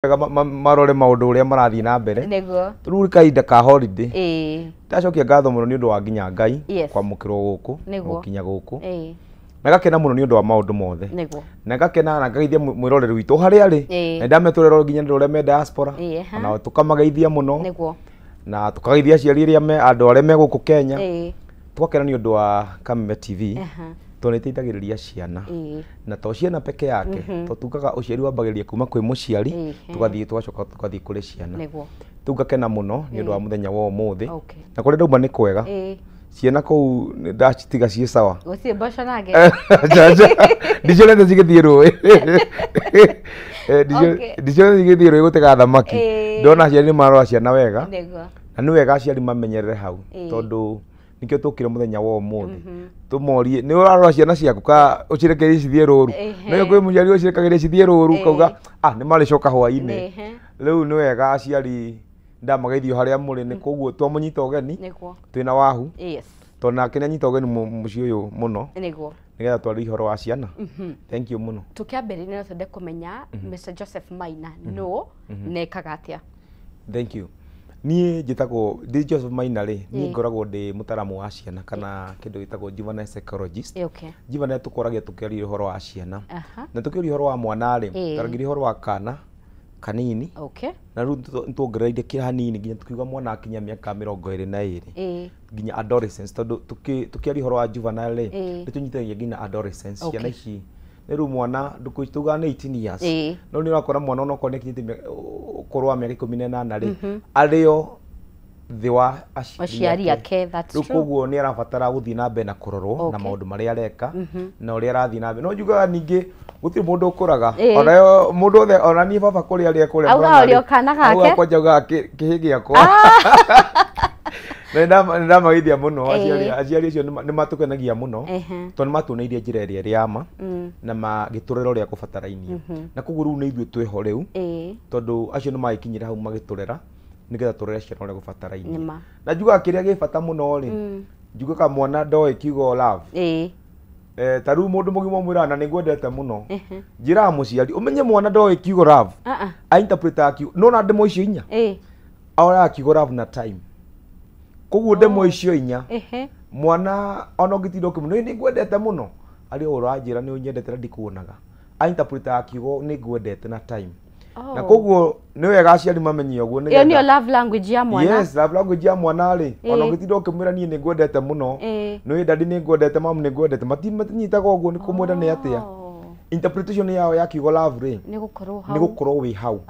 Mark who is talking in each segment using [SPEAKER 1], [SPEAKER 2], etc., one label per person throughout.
[SPEAKER 1] marore maundu uria marathii na mbere
[SPEAKER 2] Niguo.
[SPEAKER 1] Riu kahinda ka holiday ndacokia ngatho muno ni undu wa nginya Ngai kwamukirwo guku gukinya guku na gakena muno ni undu wa maundu mothe na gakena na ngaithia mwiroreri witu hari ari na ndameturero nginya ndu uria me diaspora na tukamageithia muno na tukageithia aciari iria me andu aria me guku Kenya twakena ni undu wa Kameme TV toniteithagiriria ciana na to ciana peke yake to tukaga uciari wambagiriria kuma kwi muciari tugathii tugacoka tugathii kuri ciana tugakena muno ni undu wa muthenya wa umuthi na kuri ndauma ni kwega ciana kou ndacitiga cie sawa
[SPEAKER 2] ucie mboco nage
[SPEAKER 1] ndicionete cigithii rui ndicionete cigithii rui gutega thamaki ndona aciari ni marora ciana wega na ni wega aciari mamenyerere hau tondu nikio tukire muthenya wa umuthi tumorie ni urarora ciana ciaku ka ucirekerie cithie ruru no kwi muciari ucirekerie cithie ruru kauga ni maricoka hwaini riu ni wega aciari ndamageithio haria muri ni koguo twamunyita ugeni twina wahu tona kenya nyita ugeni muci uyu muno nigetha twari horo wa ciana thank you muno
[SPEAKER 2] tukiambirire no twende kumenya Mr Joseph Maina no nekaga atia
[SPEAKER 1] thank you nie njitagwo ndi Joseph Maina ri nie ngoragwo ndi mutaramu wa ciana kana kindu gitagwo juvenile psychologist juvenile tukoragia tukiaria horo wa ciana na tukiaria horo wa mwana ri taragiria horo wa kana kanini na riu ntuongereire kira hanini nginya tukiuga mwana akinya miaka 22 nginya adolescence tondu tukiaria horo wa juvenile ri nitunyitagia nginya adolescence ciana ici riu mwana nduku tuga ni 18 years no ni urakora mwana ono konekinyite korwa miaka 18 ri ario thi wa
[SPEAKER 2] aciari yake that's true
[SPEAKER 1] koguo ni arabatara guthii na mbere na kurorwo na maundu maria areka na uria arathii na mbere no njugaga ningi gutiri mundu ukuraga ona mundu othe ona ni baba kuri aria kuri
[SPEAKER 2] auga urio kana gake
[SPEAKER 1] auga kwajaga kihigi akwa na maithia muno aciari acio ni matukenagia muno tondu matuneirie njira iria riama na magiturera uria kubatarainie na koguo riu ni ithuĩ tweho riu tondu acio ni magikinyira hau magiturera nigetha turere ciana uria kubatarainie na njugaga kiria gi bata muno ri njugaga mwana ndoe kiugo love taru mundu mugimo mwira na ningwendete muno njira muciari umenye mwana ndoe kiugo love a interpreter kiugo no na ndemo icio inya ora kiugo love na time koguo ndemo icio inya mwana ona ngitindo kimuno ni ngwendete muno ari uranjira ni unyendete ndikuonaga a interpreter kiugo ni ngwendete na time na koguo ni wega aciari mamenye uguo
[SPEAKER 2] ni yo love language ya mwana
[SPEAKER 1] yes love language ya mwana ri ona ngitindo kimwira ni ngwendete muno no dadi ni ngwendete mamu ni ngwendete matinyitaga uguo ni kumwenda ni atia interpretation yao ya kiugo love ri
[SPEAKER 2] ni gukorwo
[SPEAKER 1] wi hau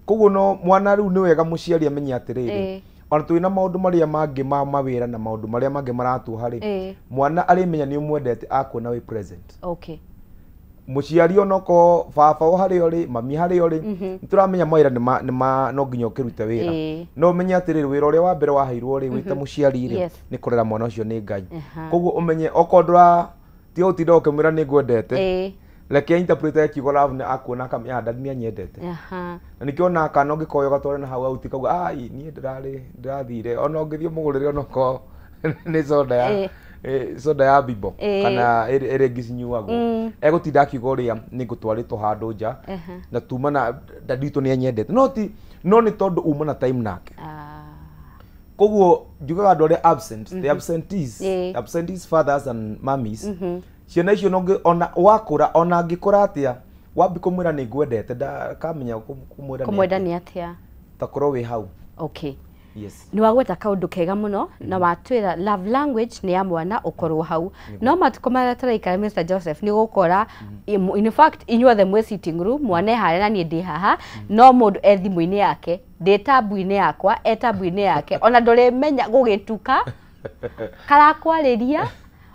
[SPEAKER 1] koguo no mwana riu ni wega muciari amenye atiriri ona twina maundu maria mangi ma mawira na maundu maria mangi maratuha ri mwana arimenya ni umwendete akuona wi present muciari onoko baba o hari ori mami hari ori nituramenya mawira ni no nginya ukirute wira no menye atiriri wira uria wa mbere waheirwo ri wita muciari ri ni kurera mwana ucio ni Ngai koguo umenye okondra ti utinda ukimwira ni ngwendete leke interpreter kiugo love ni akuona kamya dad ni anyendete na nikiona kana ngikoyo gatware na hau auti kauga ai ni ndirathire ona ngithio mugurire onoko ni soda ya bibo kana ere gicinyuago egutinda kiugo ria ni ngutwaritwo handu nja na tuma na dadito ni anyendete no ni tondu uma na time nake koguo njugaga andu aria absent the absentees fathers and mummies ciana icio no ona wakura ona ngikura atia wambi kumwira ni ngwendete ndakamenya
[SPEAKER 2] kumwenda ni atia
[SPEAKER 1] takorwo wi hau
[SPEAKER 2] yes ni wagweta kaundu kega muno na watwira love language ni ya mwana ukorwo hau no matukomara taraika Mr Joseph ni gukora in fact inyuothe mwe sitting room mwana hare na ni ndi haha no mundu ethimu-ini yake ndi tabu-ini yakwa etabu-ini yake ona ndore menya gugituka karakwariria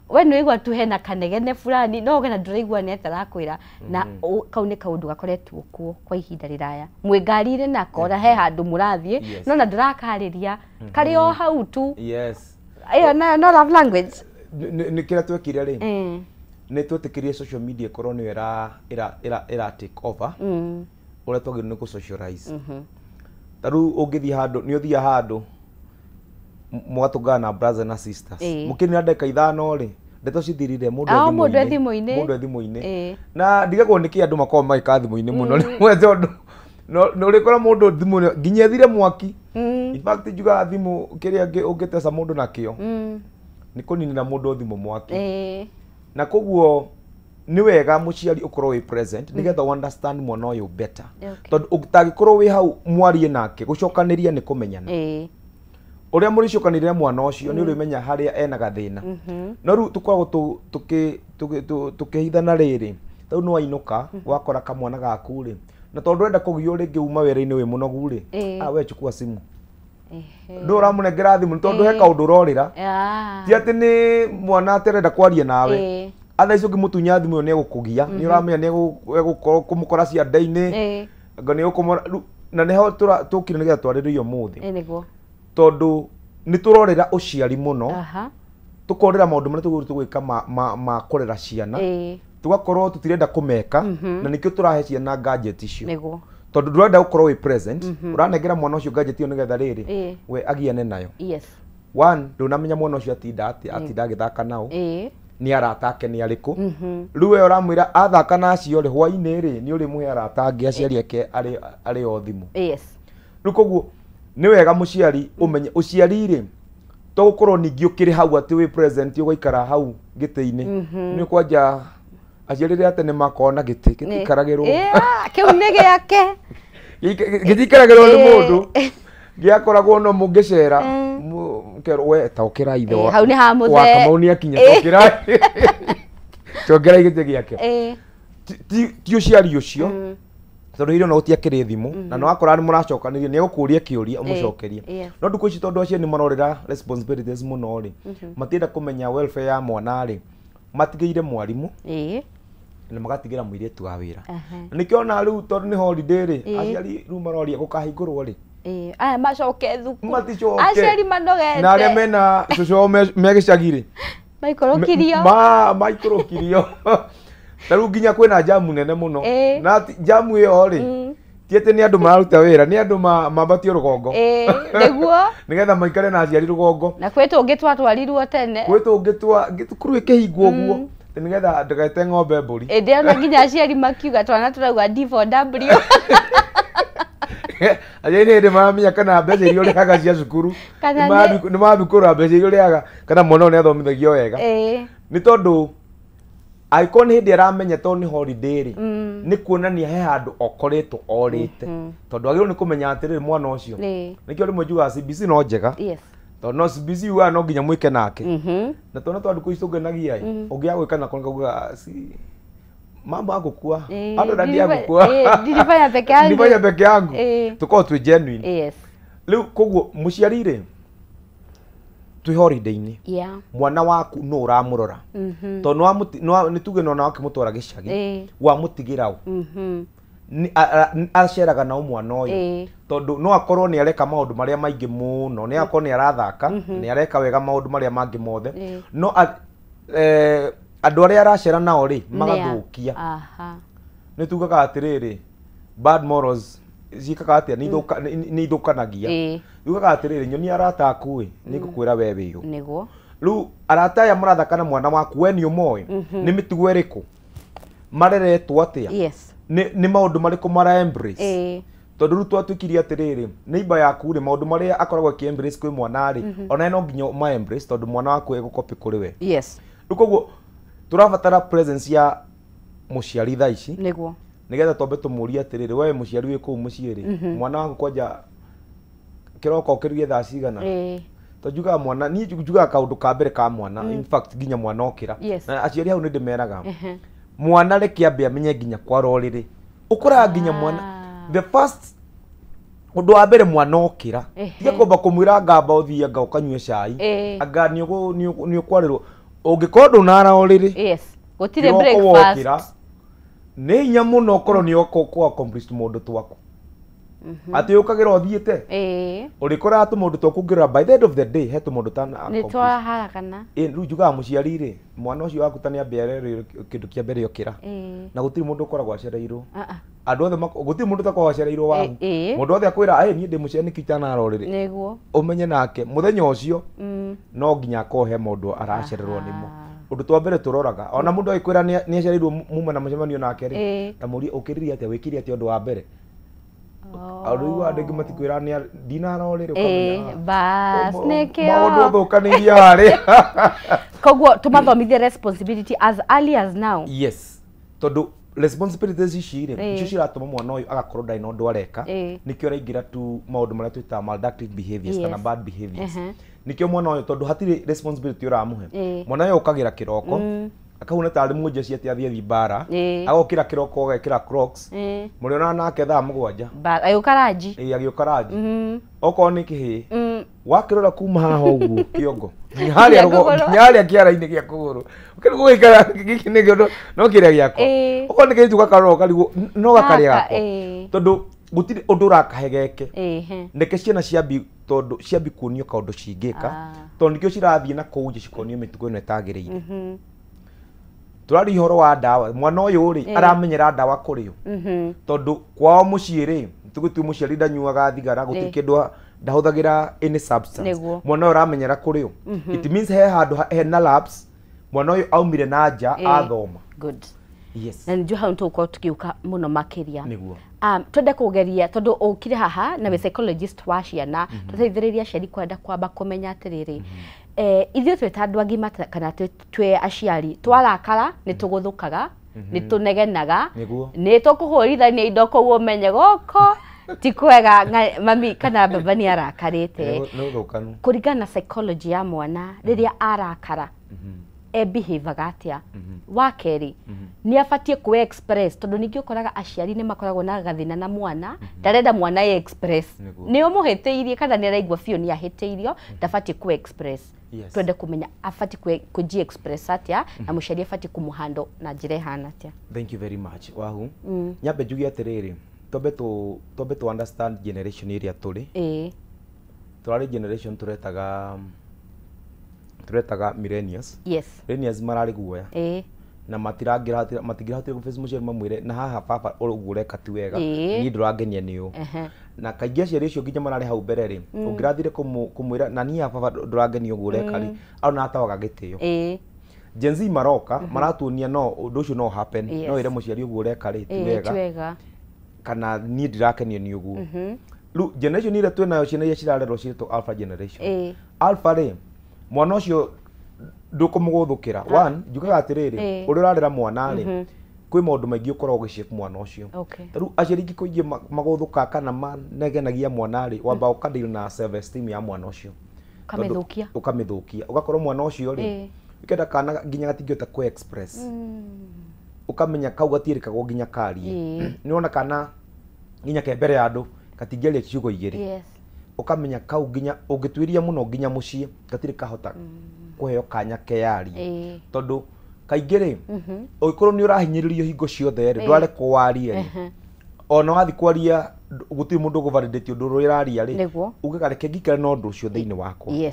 [SPEAKER 2] we no igwa tu hena kanegene fulani no gena ndiraigwa ni atarakwira na kau ni kaundu gakoretwo kuo kwa ihinda riraya mwigarire nako he handu murathie no na ndirakariria kari o hau tu ayo no love language
[SPEAKER 1] ni kira twekire ri ni twetikirie social media korwo ni era take over ura twagire ni ku socialize taru ungithia handu ni uthia handu mugatungana na brothers na sisters mukinira ndeka ithano ri ndeto cithirire mundu ethimu-ini
[SPEAKER 2] mundu ethimu-ini
[SPEAKER 1] na ndigagwo niki andu makoma magika thimu-ini muno rimwe tondu no rikora mundu thimu nginya thire mwaki in fact juga thimu kiria ungitesa mundu nakio ni kuninira mundu thimu mwaki na koguo ni wega muciari ukorwo wi present nigetha understand mwana uyu better tondu utagikorwo wi hau mwarie nake gucokaniria ni kumenyana uria muri cokanirira mwana ucio ni urimenya haria ena gathina no ru tukoragwo tukihithana riri tau no ainuka wakora kamwana gaku ri na tondu enda kugio ringi uma wera-ini wi munogu ri we chukua simu ndura munengera thimu tondu he kaundu urorira ti ati ni mwana aterenda kwaria nawe atha icio ngimutunya thimu ni egukugia ni uramenya ni egukorwo kumukora cianda-ini ngani ukumora na neho tukire nigetha twariririo muthi
[SPEAKER 2] niguo
[SPEAKER 1] tondu ni turorera uciari muno tukorera maundu maria tugwika ma kurera ciana tugakorwo tutirenda kumeka na nikio turahe ciana gadget icio
[SPEAKER 2] niguo
[SPEAKER 1] tondu ndurenda gukorwo wi present uranengera mwana ucio gadget iyo nigetha riri we agiane nayo one ndunamenya mwana ucio atinda agithaka nao ni arata ake ni ariku riu we uramwira athaka nacio ri hwa-ini ri ni uri muhe arata angi aciari ake ari o thimu riu koguo ni wega muciari umenye uciari ri to gukorwo ningi ukiri hau ati wi present ugaikara hau giti-ini ni kwanja aciari ri atene makona giti gitikaragirwo
[SPEAKER 2] kiu ni giake
[SPEAKER 1] gitikaragirwo ni mundu giakoragwo no mungicera we taukira ithe
[SPEAKER 2] hau ni ha muthe
[SPEAKER 1] Kamau ni akinya taukira tongera igite giake ti uciari ucio tondu hiro no utiakire thimu na no akora ni muracokanirie ni gukuria kiuria umucokerie no nduku ici tondu acio ni marorera responsibilities muno ri matienda kumenya welfare ya mwana ri matigeire mwarimu na magatigira muiritu wa wira nikio na riu tondu ni holiday ri aciari riu maroria gukahingurwo ri
[SPEAKER 2] aya macoke thuku
[SPEAKER 1] maticoke
[SPEAKER 2] aciari manogete
[SPEAKER 1] na aria mena cucu megicagire
[SPEAKER 2] maikorokirio
[SPEAKER 1] maikorokirio na riu nginya kwina jamu nene muno na jamu iyo ri tiete ni andu mararuta wira ni andu mambatio rugongo
[SPEAKER 2] niguo
[SPEAKER 1] nigetha maikare na aciari rugongo
[SPEAKER 2] na kwetu ungitwarirwo tene
[SPEAKER 1] kwetu ngitukuru ikihingwo guo nigetha ndagete ng'ombe mburi
[SPEAKER 2] ndio na nginya aciari makiuga twana turauga D4W
[SPEAKER 1] aciari ni maramenya kana mbeca iria urihaga cia cukuru ni mabikura mbeca iria urihaga kana mwana ni athomithagio wega ni tondu aiko ni hindi aramenya tondu ni holiday ri ni kuonania he handu okoretwo orite tondu agirwo ni kumenya atiriri mwana ucio nikio rimwe njuga CBC no njega tondu no CBC wa no nginya mwike nake na tondu twandu kuicugenagia ungia gwika na konga mambo agukua andu ndandi agukua
[SPEAKER 2] ndilifanya peke yangu
[SPEAKER 1] ndifanya peke yangu tuko tu genuine riu koguo muciari ri twi holiday-ini mwana waku no uramurora tondu ni tuge no nawe kimutwara gicagi wa mutigira ni aceraga na mwana uyu tondu no akorwo ni areka maundu maria maingi muno ni akorwo ni arathaka ni areka wega maundu maria mangi mothe no andu aria aracera nao ri magathukia ni tugaga atiriri bad morals zikaga atia ni ithukanagia tugaga atiriri nyoni arata akui ni gukwira we wiyo
[SPEAKER 2] niguo
[SPEAKER 1] riu arata ya murathaka na mwana waku we ni umoe ni mitugo iriku mareretwo atia ni maundu mariku mara embrace tondu riu twatukirie atiriri neighbor yaku ri maundu maria akoragwo ki embrace kwi mwana ri ona no nginya ma embrace tondu mwana waku egukopi kuri we riu koguo turabatara presence ya muciari tha ici
[SPEAKER 2] niguo
[SPEAKER 1] nigetha tombe tumuria atiriri we muciari wi kuu muciiri mwana waku kwanja kiroko kirugie thaa cigana tonjuga mwana ni njuga kaundu ka mbere ka mwana in fact nginya mwana okira na aciari hau ni ndimeraga mwana reke ambe amenye nginya kwaroriri ukura nginya mwana the first undu wa mbere mwana okira tiga komba kumwira ngamba uthie anga ukanywe cai anga ni ukwarirwo ungikorwo ndunara oriri
[SPEAKER 2] gutire breakfast
[SPEAKER 1] ni hinya muno ukorwo ni ku accomplish mundu twaku ati ukagira uthiite urikora atu mundu twakungira by the end of the day hetu mundu tana
[SPEAKER 2] ni twa harakana
[SPEAKER 1] riu njuga muciari ri mwana ucio waku tani ambere kindu kia mbere yokira na gutiri mundu ukoragwo acereirwo andu othe gutiri mundu takoragwo acereirwo wangu mundu othe akwira ni ndi muciani kitana aroriri
[SPEAKER 2] niguo
[SPEAKER 1] umenye nake muthenya ucio no nginya akohe mundu aracererwo nimo undu twa mbere turoraga ona mundu aikwira ni acereirwo muma na mucemanio nake ri na muri ukiriria atia wikiri atia undu wa mbere Riu andũ matikwĩra nĩ ndinarorĩre
[SPEAKER 2] ukamenya bas nĩkĩo
[SPEAKER 1] maũndũ thũkanĩirie harĩ
[SPEAKER 2] koguo tũmathomithie responsibility as early as now.
[SPEAKER 1] Yes, tondũ responsibilities ici rĩ icio ciratũma mwana ũyũ agakorwo ndarĩ na ũndũ areka nĩkĩo araingĩra tu maũndũ marĩa twĩtaga maladaptive behaviors kana bad behaviors. Nĩkĩo mwana ũyũ tondũ hatirĩ responsibility ũramũhe mwana ũyũ ũkagĩra kĩroko akahuna tarĩ mũnjeshi atĩ athiĩ thibara agokĩra kĩroko agekĩra Crocs mũrĩona nake thaa 7
[SPEAKER 2] agĩũka ranji
[SPEAKER 1] agĩũka ranji okorwo nĩ kĩhĩ wakĩrora kuma haha ũguo kĩongo nginya kĩara-inĩ gĩa kũgũrũ ũkĩrĩgũikara gĩkĩ nĩ kĩondo no kĩrĩa gĩakwa okorwo nĩ kĩrĩtu gakarora ũkarigwo no gakarĩa gakwa tondũ gũtirĩ ũndũ ũrakahegeke ndeke ciana tondũ ciambi kuonio kaũndũ cingĩka tondũ nĩkĩo cirathiĩ na kũu nje cikonio mĩtugo ĩno ĩtagĩrĩire. Tũrari ũhoro wa ndawa mwana ũyũ rĩ aramenyera ndawa kũrĩ o tondũ kwao mũciĩ rĩ tũgĩtue mũciari ndanyuaga thigara gũtirĩ kĩndũ ndahũthagĩra any substance mwana ũyũ aramenyera kũrĩ o it means he handũ hena labs mwana ũyũ aumire na nja athoma.
[SPEAKER 2] Good.
[SPEAKER 1] Yes.
[SPEAKER 2] Na nĩguo hau tũgũkorwo tũgĩũka mũno makĩria twende kũgeria tondũ ũkire haha na we psychologist wa ciana tũteithĩrĩria aciari kwamba kũmenya atĩrĩrĩ ithuĩ twĩ ta andũ agima kana twĩ aciari twarakara nĩ tũgũthũkaga nĩ tũnegenaga nĩ tũkũhũrithania indo kũu ũmenye gũkũ ti kwega mami kana baba nĩ arakarĩte kũringana na psychology ya mwana rĩrĩa arakara behavior atĩa. Wa kerĩ nĩ abatie ku express tondũ ningĩ ũkoraga aciari nĩ makoragwo na gathĩna na mwana ndarenda mwana ye express nĩ ũmũhĩtĩirie kana nĩ araigua biũ nĩ ahĩtĩirio ndabatie ku express. Twende kũmenya abatie kũji express atĩa na mũciari abatie kũmũhandle na njĩra ihana atĩa.
[SPEAKER 1] Thank you very much Wahu. Nyambe njuge atĩrĩrĩ tobe to understand generation ĩrĩa tũrĩ tũrarĩ generation turetaga millennials.
[SPEAKER 2] Yes.
[SPEAKER 1] Millennials mararĩ guoya na matingĩrahotire gũface mũciari mamwĩre na haha baba ũguo ũreka ti wega niĩ ndũrangenia nĩ ũ na kaingĩ aciari acio nginya mararĩ hau mbere rĩ ũngĩrathire kũmwĩra na niĩ baba ndũrangenia ũguo ũreka rĩ ona atawaga gĩtĩo. Gen Z maroka maratuonia no ũndũ ũcio no happen no ĩre mũciari ũguo ũreka rĩ ti wega kana niĩ ndirakenio nĩ ũguo. Rĩu generation ĩrĩa twĩnayo ciana iria cirarerwo ciĩtwo alpha generation. Alpha rĩ mwana ũcio ndũkũmũgũthũkĩra one njugaga atĩrĩrĩ ũrĩa ũrarera mwana rĩ kwĩ maũndũ maingĩ ũkoragwo ũgĩshape mwana ũcio. Rĩu aciari ingĩ kũingĩ magũthũka kana manegenagia mwana rĩ wamba ũkadeal na self esteem ya mwana ũcio ũkamĩthũkia ũgakorwo mwana ũcio rĩ ũkenda kana nginya gatingĩhota ku express ũkamenya kau gatiĩrĩkagwo nginya karie nĩ wona kana nginya ke mbere ya andũ gatingĩaria ciugo igĩrĩ ukamenya kau nginya ungituiria muno nginya mucii gatirĩ kahota kuheo kanya keyarie tondu kaingĩ rĩ ũgĩkorwo nĩ ũrahinyĩrĩrio hingo ciothe rĩ ndwarekwo warie ona wathi kwaria gũtirĩ mũndũ ũgũvalidate ũndũ ũrĩa ũraria rĩ ũgĩkareke ngikare na ũndũ ũcio thĩinĩ wakwa.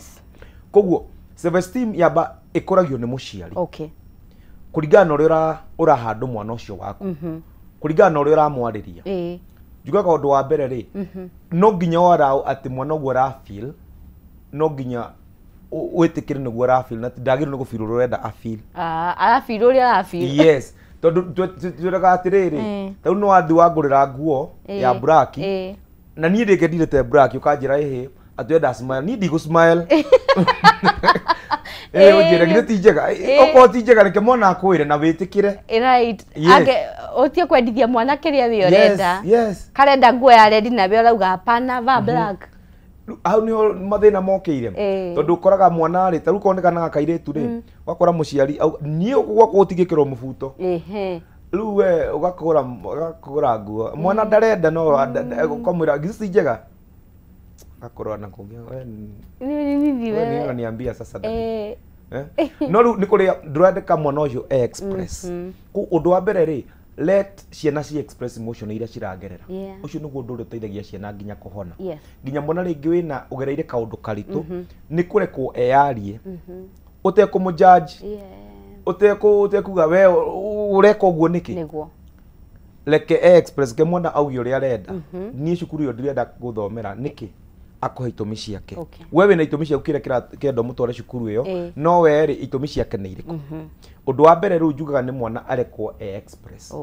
[SPEAKER 1] Koguo self esteem yamba ĩkũragio nĩ mũciari kũringana na ũrĩa ũrahandwo mwana ũcio waku kũringana na ũrĩa ũramwarĩria. Njugaga ũndũ wa mbere rĩ no nginya warao atĩ mwana ũguo arafeel no nginya wĩtĩkĩre nĩguo arafeel na ndagĩrĩirwo nĩ gũfeel ũrĩa ũrenda afeel
[SPEAKER 2] arafeel ũrĩa arafeel.
[SPEAKER 1] Yes tondũ twĩraga atĩrĩrĩ rĩu no wathi wangũrĩra nguo ya black na niĩ ndĩngĩndirĩte black ũkanjĩra ĩhĩ atwenda smile niĩ ndigũ-smile ũnjĩre githĩ ti njega okorwo ti njega reke mwana akwĩre na wĩtĩkĩre
[SPEAKER 2] ũtie kwendithia mwana kĩrĩa wĩ ũrenda karenda nguo ya red na we ũrauga hapana va black.
[SPEAKER 1] Hau nĩho mathĩna mokĩire tondũ ũkoraga mwana rĩ tarĩu konekanaga kairĩtu rĩ ũgakora mũciari niĩ gwakwa ũtigĩkĩrwo mũbuto rĩu we ũgakũgũra nguo mwana ndarenda no ũkamwĩra githĩ ti njega akorwo na kũngĩ we niambia sasa no rĩu nĩ kũrĩa ndũrendeka mwana ũcio express kũu ũndũ wa mbere rĩ let ciana ci express emotion iria ciragerera ucio niguo ndu uteithagia ciana nginya kuhona nginya mwana ringi wina ugereire kaundu karitu ni kurekwo eyarie utekumujudge utekuga we ureka uguo niki leke express ke mwana augie uria arenda ni cukuru yo ndirenda guthomera niki akohe itumi ciake wewe na itumi ciaku kira kendo mutware cukuru iyo no we ri itumi ciake ni iriku undu wa mbere ru njugaga ni mwana arekwo express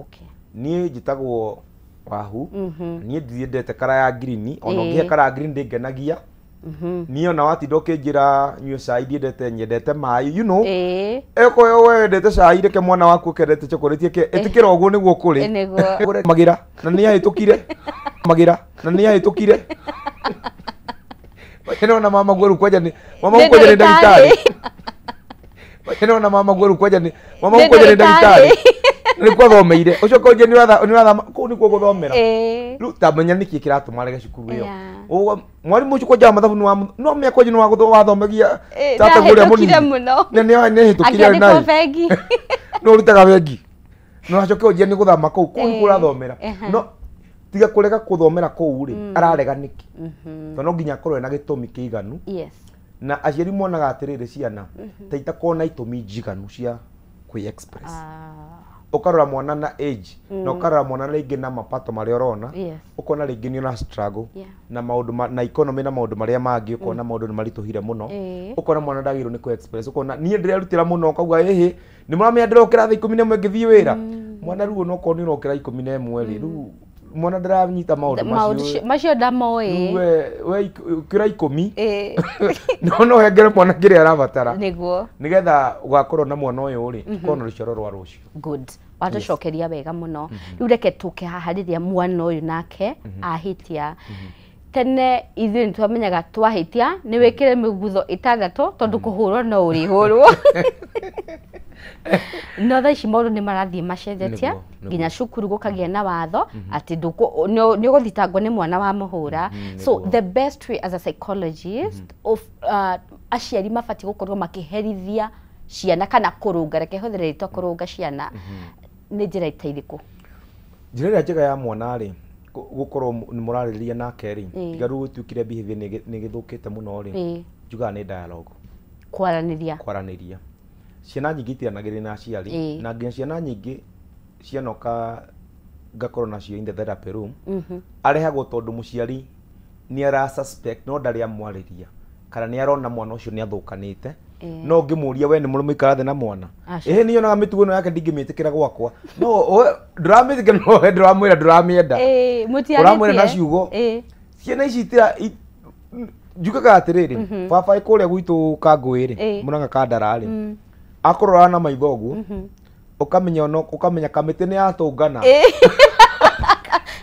[SPEAKER 1] ni njitagwo wahu niĩ ndiendete kara ya green ona ũngĩhe kara green ndĩngenagia niĩ ona watinda ũkĩnjĩra nyue cai nyendete maĩ you know eko wewe wendete cai reke mwana waku ũkendete chocolate ĩtĩkĩra ũguo nĩguo kũrĩ magira na nĩ ahĩtũkire magira na nĩ ahĩtũkire na mama gweru kwaja ni ndagĩtarĩ na mama gweru kwaja ni ndagĩtarĩ nĩkuo thomeire ucio konje ni ratha kũ nĩkuo gũthomera rĩu tamenya nĩkĩ kĩratũma rege cukuru ĩyo mwarimũ ũcio kwanja mathabu no mĩaka nĩ wathomagia tata gũrĩa mũnini nĩ hĩtũkire nayo no rutaga bengi no acoke ũnjia nĩ gũthama kũu nĩkuo ũrathomera no tiga kũrega kũthomera kũu rĩ ararega nĩkĩ tondũ no nginya akorwo ena gĩtũmi kĩiganu na aciari monaga atĩrĩrĩ ciana ta itakorwo na itũmi njiganu cia kwĩ express ukarora mwana na age na ukarora mwana rĩngĩ na mapato marĩa ũrona ukona rĩngĩ nĩ ona struggle na maũndũ na economy na maũndũ marĩa mangĩ ukona maũndũ nĩ maritũhire mũno ukona mwana ndagĩrĩirwo nĩ kwĩ express ukona niĩ ndĩrerutĩra mũno ukauga ĩhĩ nĩ mũramenya ndĩrokĩra thaa 11 ngĩthiĩ wĩra mwana rĩu ona okorwo nĩ ũrokĩra 11 rĩu mwana ndaranyita maũndũ
[SPEAKER 2] macio ndamoĩ
[SPEAKER 1] we kĩra 10 no hengere mwana kĩrĩa arabatara nĩgetha ũgakorwo na mwana ũyũ rĩ ũkorwo na rũciaro rwa rũciũ
[SPEAKER 2] good watucokeria wega mũno rĩu reke tũke haha rĩrĩa mwana ũyũ nake ahĩtia tene ithuĩ nĩ twamenyaga twahĩtia nĩ wĩkĩre mĩgutho 6 tondũ kũhũrwo no ũrĩhũrwo no thaa ici maũndũ nĩ marathiĩ macenjetie nginya cukuru gũkagĩa na watho atĩ nĩ ũgũthitangwo nĩ mwana wa mũhũra so the best way as a psychologist of aciari mabatiĩ gũkorwo makĩherithia ciana kana kũrũnga reke hũthĩre rĩtwa kũrũnga ciana nĩ njĩra ĩrĩkũ
[SPEAKER 1] njĩra ĩrĩa njega ya mwana rĩ gũkorwo nĩ mũrarĩrĩria nake rĩ tiga rĩu gũtuĩkire behavior nĩ gĩthũkĩte mũno rĩ njugaga nĩ dialogue kwaranĩria ciana nyingĩ itiranagĩrĩria na aciari na nginya ciana nyingĩ cianoka ngakorwo nacio in the therapy room arehagwo tondũ mũciari nĩ ara suspect no ndarĩ amwarĩria kana nĩ arona mwana ũcio nĩ athũkanĩte no ngĩmũria we nĩ mũrũme ikarathi na mwana nĩ yonaga mĩtugo ĩno yake ndingĩmĩtĩkĩra gwakwa no ndũramĩtĩkĩra no we ndũramwĩra ndũramĩenda ũramwĩra na ciugo ciana ici njugaga atĩrĩrĩ baba kũrĩa gwitũ Kangũĩ Mũrang'a Kandara akorora na maitho ũguo ũkamenya kamĩtĩ nĩ yatũngana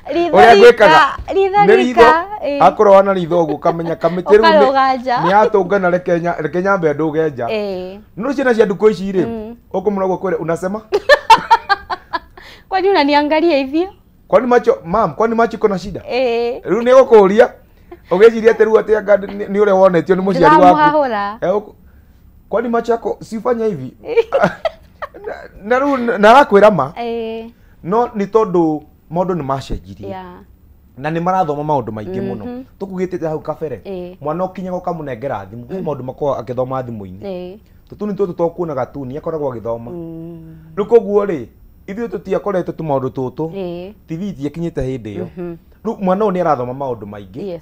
[SPEAKER 1] ũrĩa gwĩkaga nĩ ritho akorora na ritho ũguo ũkamenya kamĩtĩ rĩu nĩ yatũngana reke nyambe ndũge nja no ciana cia ndukũ ici rĩ ũkũmũra ũguo kwĩre unasema
[SPEAKER 2] kwani unaniangalia hivyo
[SPEAKER 1] kwani macho iko na shida rĩu nĩ gũkũria ũgĩciria atĩ rĩu atĩ nĩ ũrĩa wonetio nĩ mũciari waku kwani macho yako sifanya hivi na rĩu narakwĩra ma no nĩ tondũ maũndũ nĩ macenjirie na nĩ marathoma maũndũ maingĩ mũno tũkugĩte hau kabere mwana ũkinyaga ũkamũnengera thimũ he maũndũ makoragwo agĩthoma thimũ-inĩ tũtuni tũtũ twakuonaga tu nĩ akoragwo agĩthoma rĩu koguo rĩ ithuĩ tũtiakoretwo tũmaũndũ tũtũ TV itiakinyĩte hĩndĩ ĩyo rĩu mwana ũyũ nĩ arathoma maũndũ maingĩ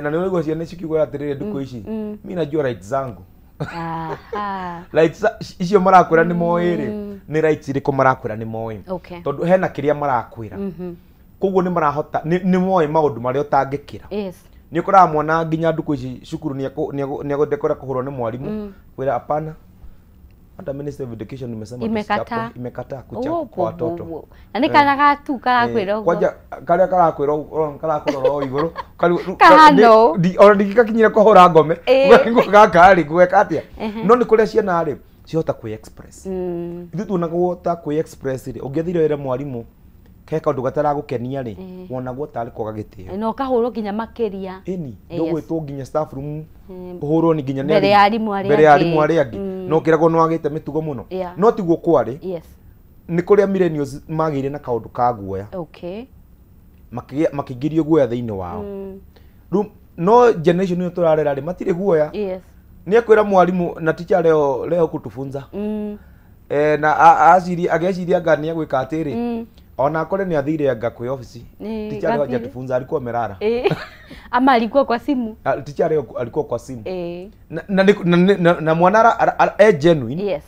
[SPEAKER 1] na nĩ ũraigua ciana cikiuga atĩrĩrĩ ndukũ ici mimi najua rights zangu rights icio marakwĩra nĩ moĩ rĩ nĩ rights irĩkũ marakwĩra nĩ moĩ tondũ hena kĩrĩa marakwĩra koguo nĩ marahota nĩ moĩ maũndũ marĩa ũtangĩkĩra nĩ ũkoraga mwana nginya ndukũ ici cukuru nĩ agũndekora kũhũrwo nĩ mwarimũ kwĩra hapana hata Minister of Education imekataa kuchapa kwa watoto
[SPEAKER 2] na nĩ kana gatu karakwĩra ũguo
[SPEAKER 1] kwanja karĩa karakwĩra igũrũ ona ndingĩgakinyire kũhũra ngome gaka rĩ gweka atĩa no nĩ kũrĩa ciana rĩ cihota kwĩ express ithuĩ tuonagwo kwĩ express rĩ ũngĩathire wĩra mwarimũ ke kaũndũ gataragũkenia rĩ wonagwo tarĩ kwaga gĩtĩo
[SPEAKER 2] no kahũrwo nginya makĩria
[SPEAKER 1] ndũgwĩtwo nginya staff room ũhũrwo nĩ nginya
[SPEAKER 2] mbere ya arimũ
[SPEAKER 1] arĩa angĩ no kĩragwo nĩ wagĩte mĩtugo mũno no tiguo kwarĩ nĩ kũrĩa millennials magĩire na kaũndũ ka guoya makĩingĩrio guoya thĩinĩ wao rĩu no generation ĩyo tũrarera rĩ matirĩ guoya nĩ akwĩra mwarimũ na teacher leo kutufunza na ageciria anga nĩ agwĩka atĩrĩ ona akore ni athire anga kwĩ office teacher leo hajatufunza alikuwa amelala
[SPEAKER 2] ama alikuwa kwa simu
[SPEAKER 1] teacher leo alikuwa kwa simu na mwana genuine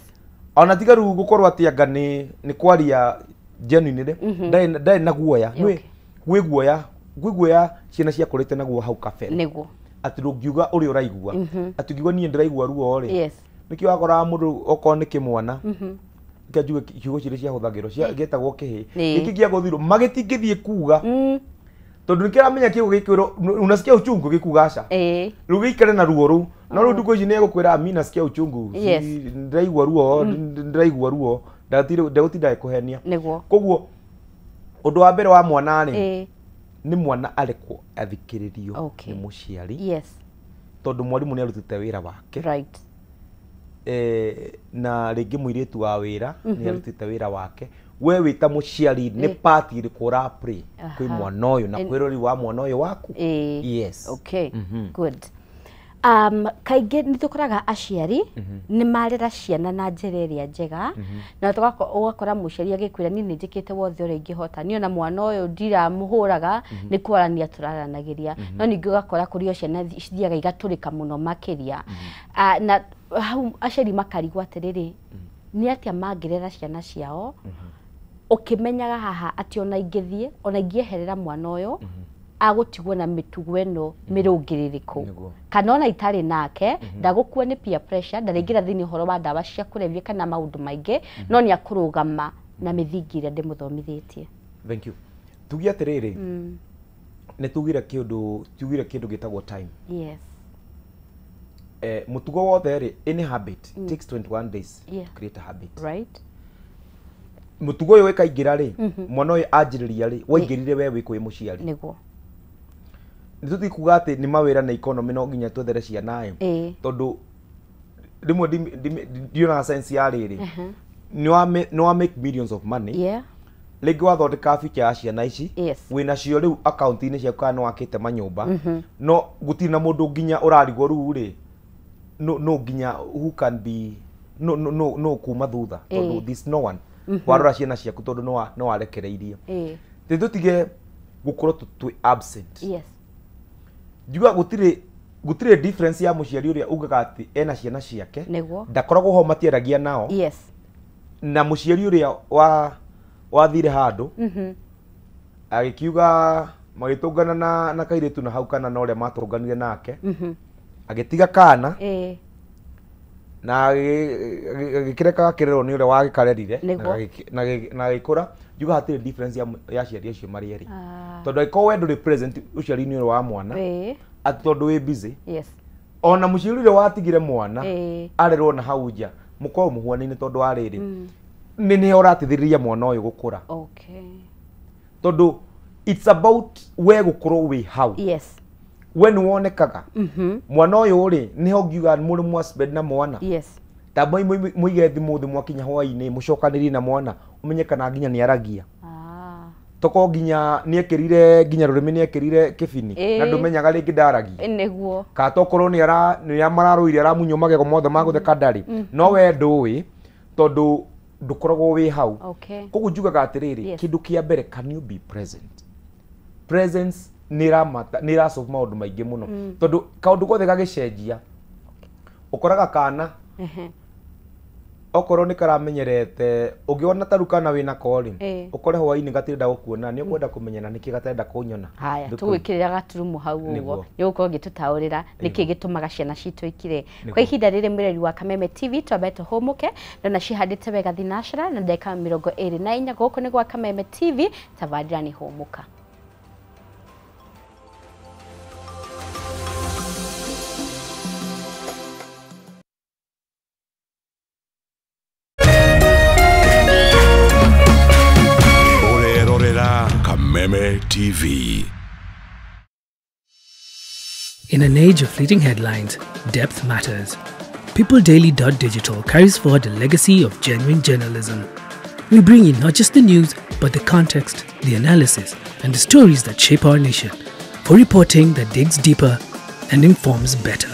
[SPEAKER 1] ona tiga rĩu gũkorwo atĩ anga nĩ kwaria genuinely ndai na guoya gwi guoya ciana cia kurite naguo hau kabere
[SPEAKER 2] niguo
[SPEAKER 1] ati ndungiuga uri uraigua ati ngiuga nie ndiraigua ruo ri nikio akora mundu oko ni kimwana ngiajuga kiugo ciri cia huthagiro cia getagwo kihi giki gia guthiru magitingithie kuga tondu nikiramenya kiugo gikiro unasikia uchungu gikugasha riu gikare na ruo ru no ru nduko ici ni gukwira amina sikia uchungu ndiraigua ruo ndagutinda kuhenia koguo undu wa mbere wa mwana ri ni mwana arikwo athikiririo ni muciari tondu mwarimu ni arutite wira wake na ringi muiritu wa wira ni arutite wira wake we wita muciari ni part iriku ra play kwi mwana uyu na kwi rori wa mwana uyu waku
[SPEAKER 2] okay good kaingĩ nĩ tũkoraga aciari nĩ marera ciana na njĩra ĩrĩa njega na ũgakora mũciari agĩkwĩra niĩ nĩ njĩkĩte wothe ũrĩa ingĩhota niĩ ona mwana ũyũ ndiramũhũraga nĩ kwarania tũraranagĩria no ningĩ ũgakora kũrĩ o ciana cithiaga igatũrĩka mũno makĩria na hau aciari makarigwo atĩrĩrĩ nĩ atĩa mangĩrera ciana ciao ũkĩmenyaga haha atĩ ona ingĩthiĩ ona ingĩeherera mwana ũyũ agutigwo na mitugo eno mirungiririku kana ona itari nake ndagukua ni peer pressure ndaringira thini horo wa ndawa cia kurevia kana maundu maingi no ni akurugama na mithingi ria ndimuthomithitie.
[SPEAKER 1] Thank you. Tugia atiriri ne tugira kindu gitagwo time. Mutugo wothe ri any habit takes 21 days to create a habit.
[SPEAKER 2] Right.
[SPEAKER 1] Mutugo uyu wikaingira ri mwana uyu anjiriria ri waingirire we wikwi muciari
[SPEAKER 2] niguo
[SPEAKER 1] nituti kuga ati ni mawira na economy no nginya twethere ciana tondu rimwe ndiona sense ya riri no make millions of money legi wathondeka future ya ciana ici wina cio riu account ini cia kana wakite manyumba no gutiri na mundu nginya urarigwo ru ri no nginya who can be no kuma thutha tondu this no one warora ciana ciaku tondu no warekereirie tutige gukorwo twi absent juga gutire difference ya muciari uria ugaga ati ena ciana ciake ndakoragwo ho matiaragia nao na muciari uria wathire handu agikiuga magitungana na kairetu na hau kana na uria maturunganire nake agitiga kana na gikireka kirero ni uria wagikarerire na gikura juga hatire difference ya ciari icio mari eri tondu iko we nduri present uciari ni wa mwana ati tondu we busy ona muciari uria watigire mwana arerwo na hau nja mukoro muhwana-ini tondu ariri ni uratithiriria mwana uyu gukura tondu it's about we gukorwo we hau when wonekaga mwana uyu ri niho ngiuga muri mu spend na mwana tabo muige thimu thi mwakinya hwaini mucokaniri na mwana umenye kana nginya ni aragia toko nginya niekirire nginya rurimi niekirire kibini na ndumenyaga ringi ndaragia
[SPEAKER 2] niguo
[SPEAKER 1] ka tokorwo ni amararuire aramunyo magego mothe magutheka ndari no we ndui tondu ndukoragwo wi hau koguo njugaga atiriri kindu kia mbere can you be presence nira solve maundu maingi muno tondu kaundu gothe gagicenjia ukoraga kana okorwo ni karamenyerete ungiona tarukana wina kori ukore hwaini gatirenda gukuona ni ukwenda kumenyana niki gatarenda kunyona
[SPEAKER 2] haya tugwikirira gaturumu hau uguo ni ukorwo gitutaurira niki gitumaga ciana citu ikire kwa ihinda riri mwireri wa Kameme TV twambe tuhumuke na cihandite wega thinashara na ndeka 24 guku ni gwa Kameme TV tavadira ni humuka.
[SPEAKER 3] Kameme TV.
[SPEAKER 4] In an age of fleeting headlines, depth matters. PeopleDaily.digital carries forward a legacy of genuine journalism. We bring in not just the news, but the context, the analysis, and the stories that shape our nation, for reporting that digs deeper and informs better.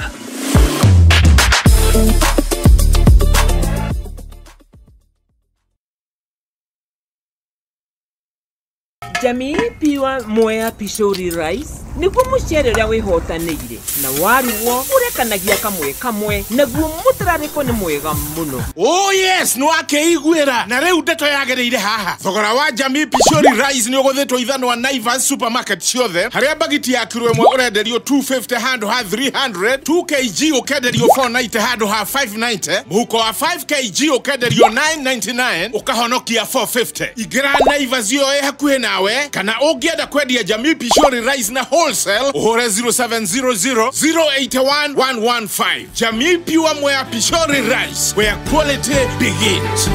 [SPEAKER 5] Jamii Piwa Moya Pishori Rice niguo mucere uria wihotanĩire na waruo urekanagia kamwe naguo mutararĩko nĩ mwega muno.
[SPEAKER 3] Oh yes, no akeiguĩra na rĩu ndeto yagĩrĩire haha. Thogora wa Jamii Pishori Rice nĩ ũgũthĩtwo ithano wa Naivas supermarket ciothe, harĩa bagiti ya kilo ĩmwe ũrenderio 250 handũ ha 300, 2 kg ũkenderio 490 handũ ha 590, mũhuko wa 5 kg ũkenderio 999 ũkahonokia 450. Ingĩra Naivas yo hakuhĩ nawe, kana ũngĩenda kwendia Jamii Pishori Rice na wholesale ũhũre 0700 081 115. Jamii Pure Mwea Pishori Rice, where quality begins.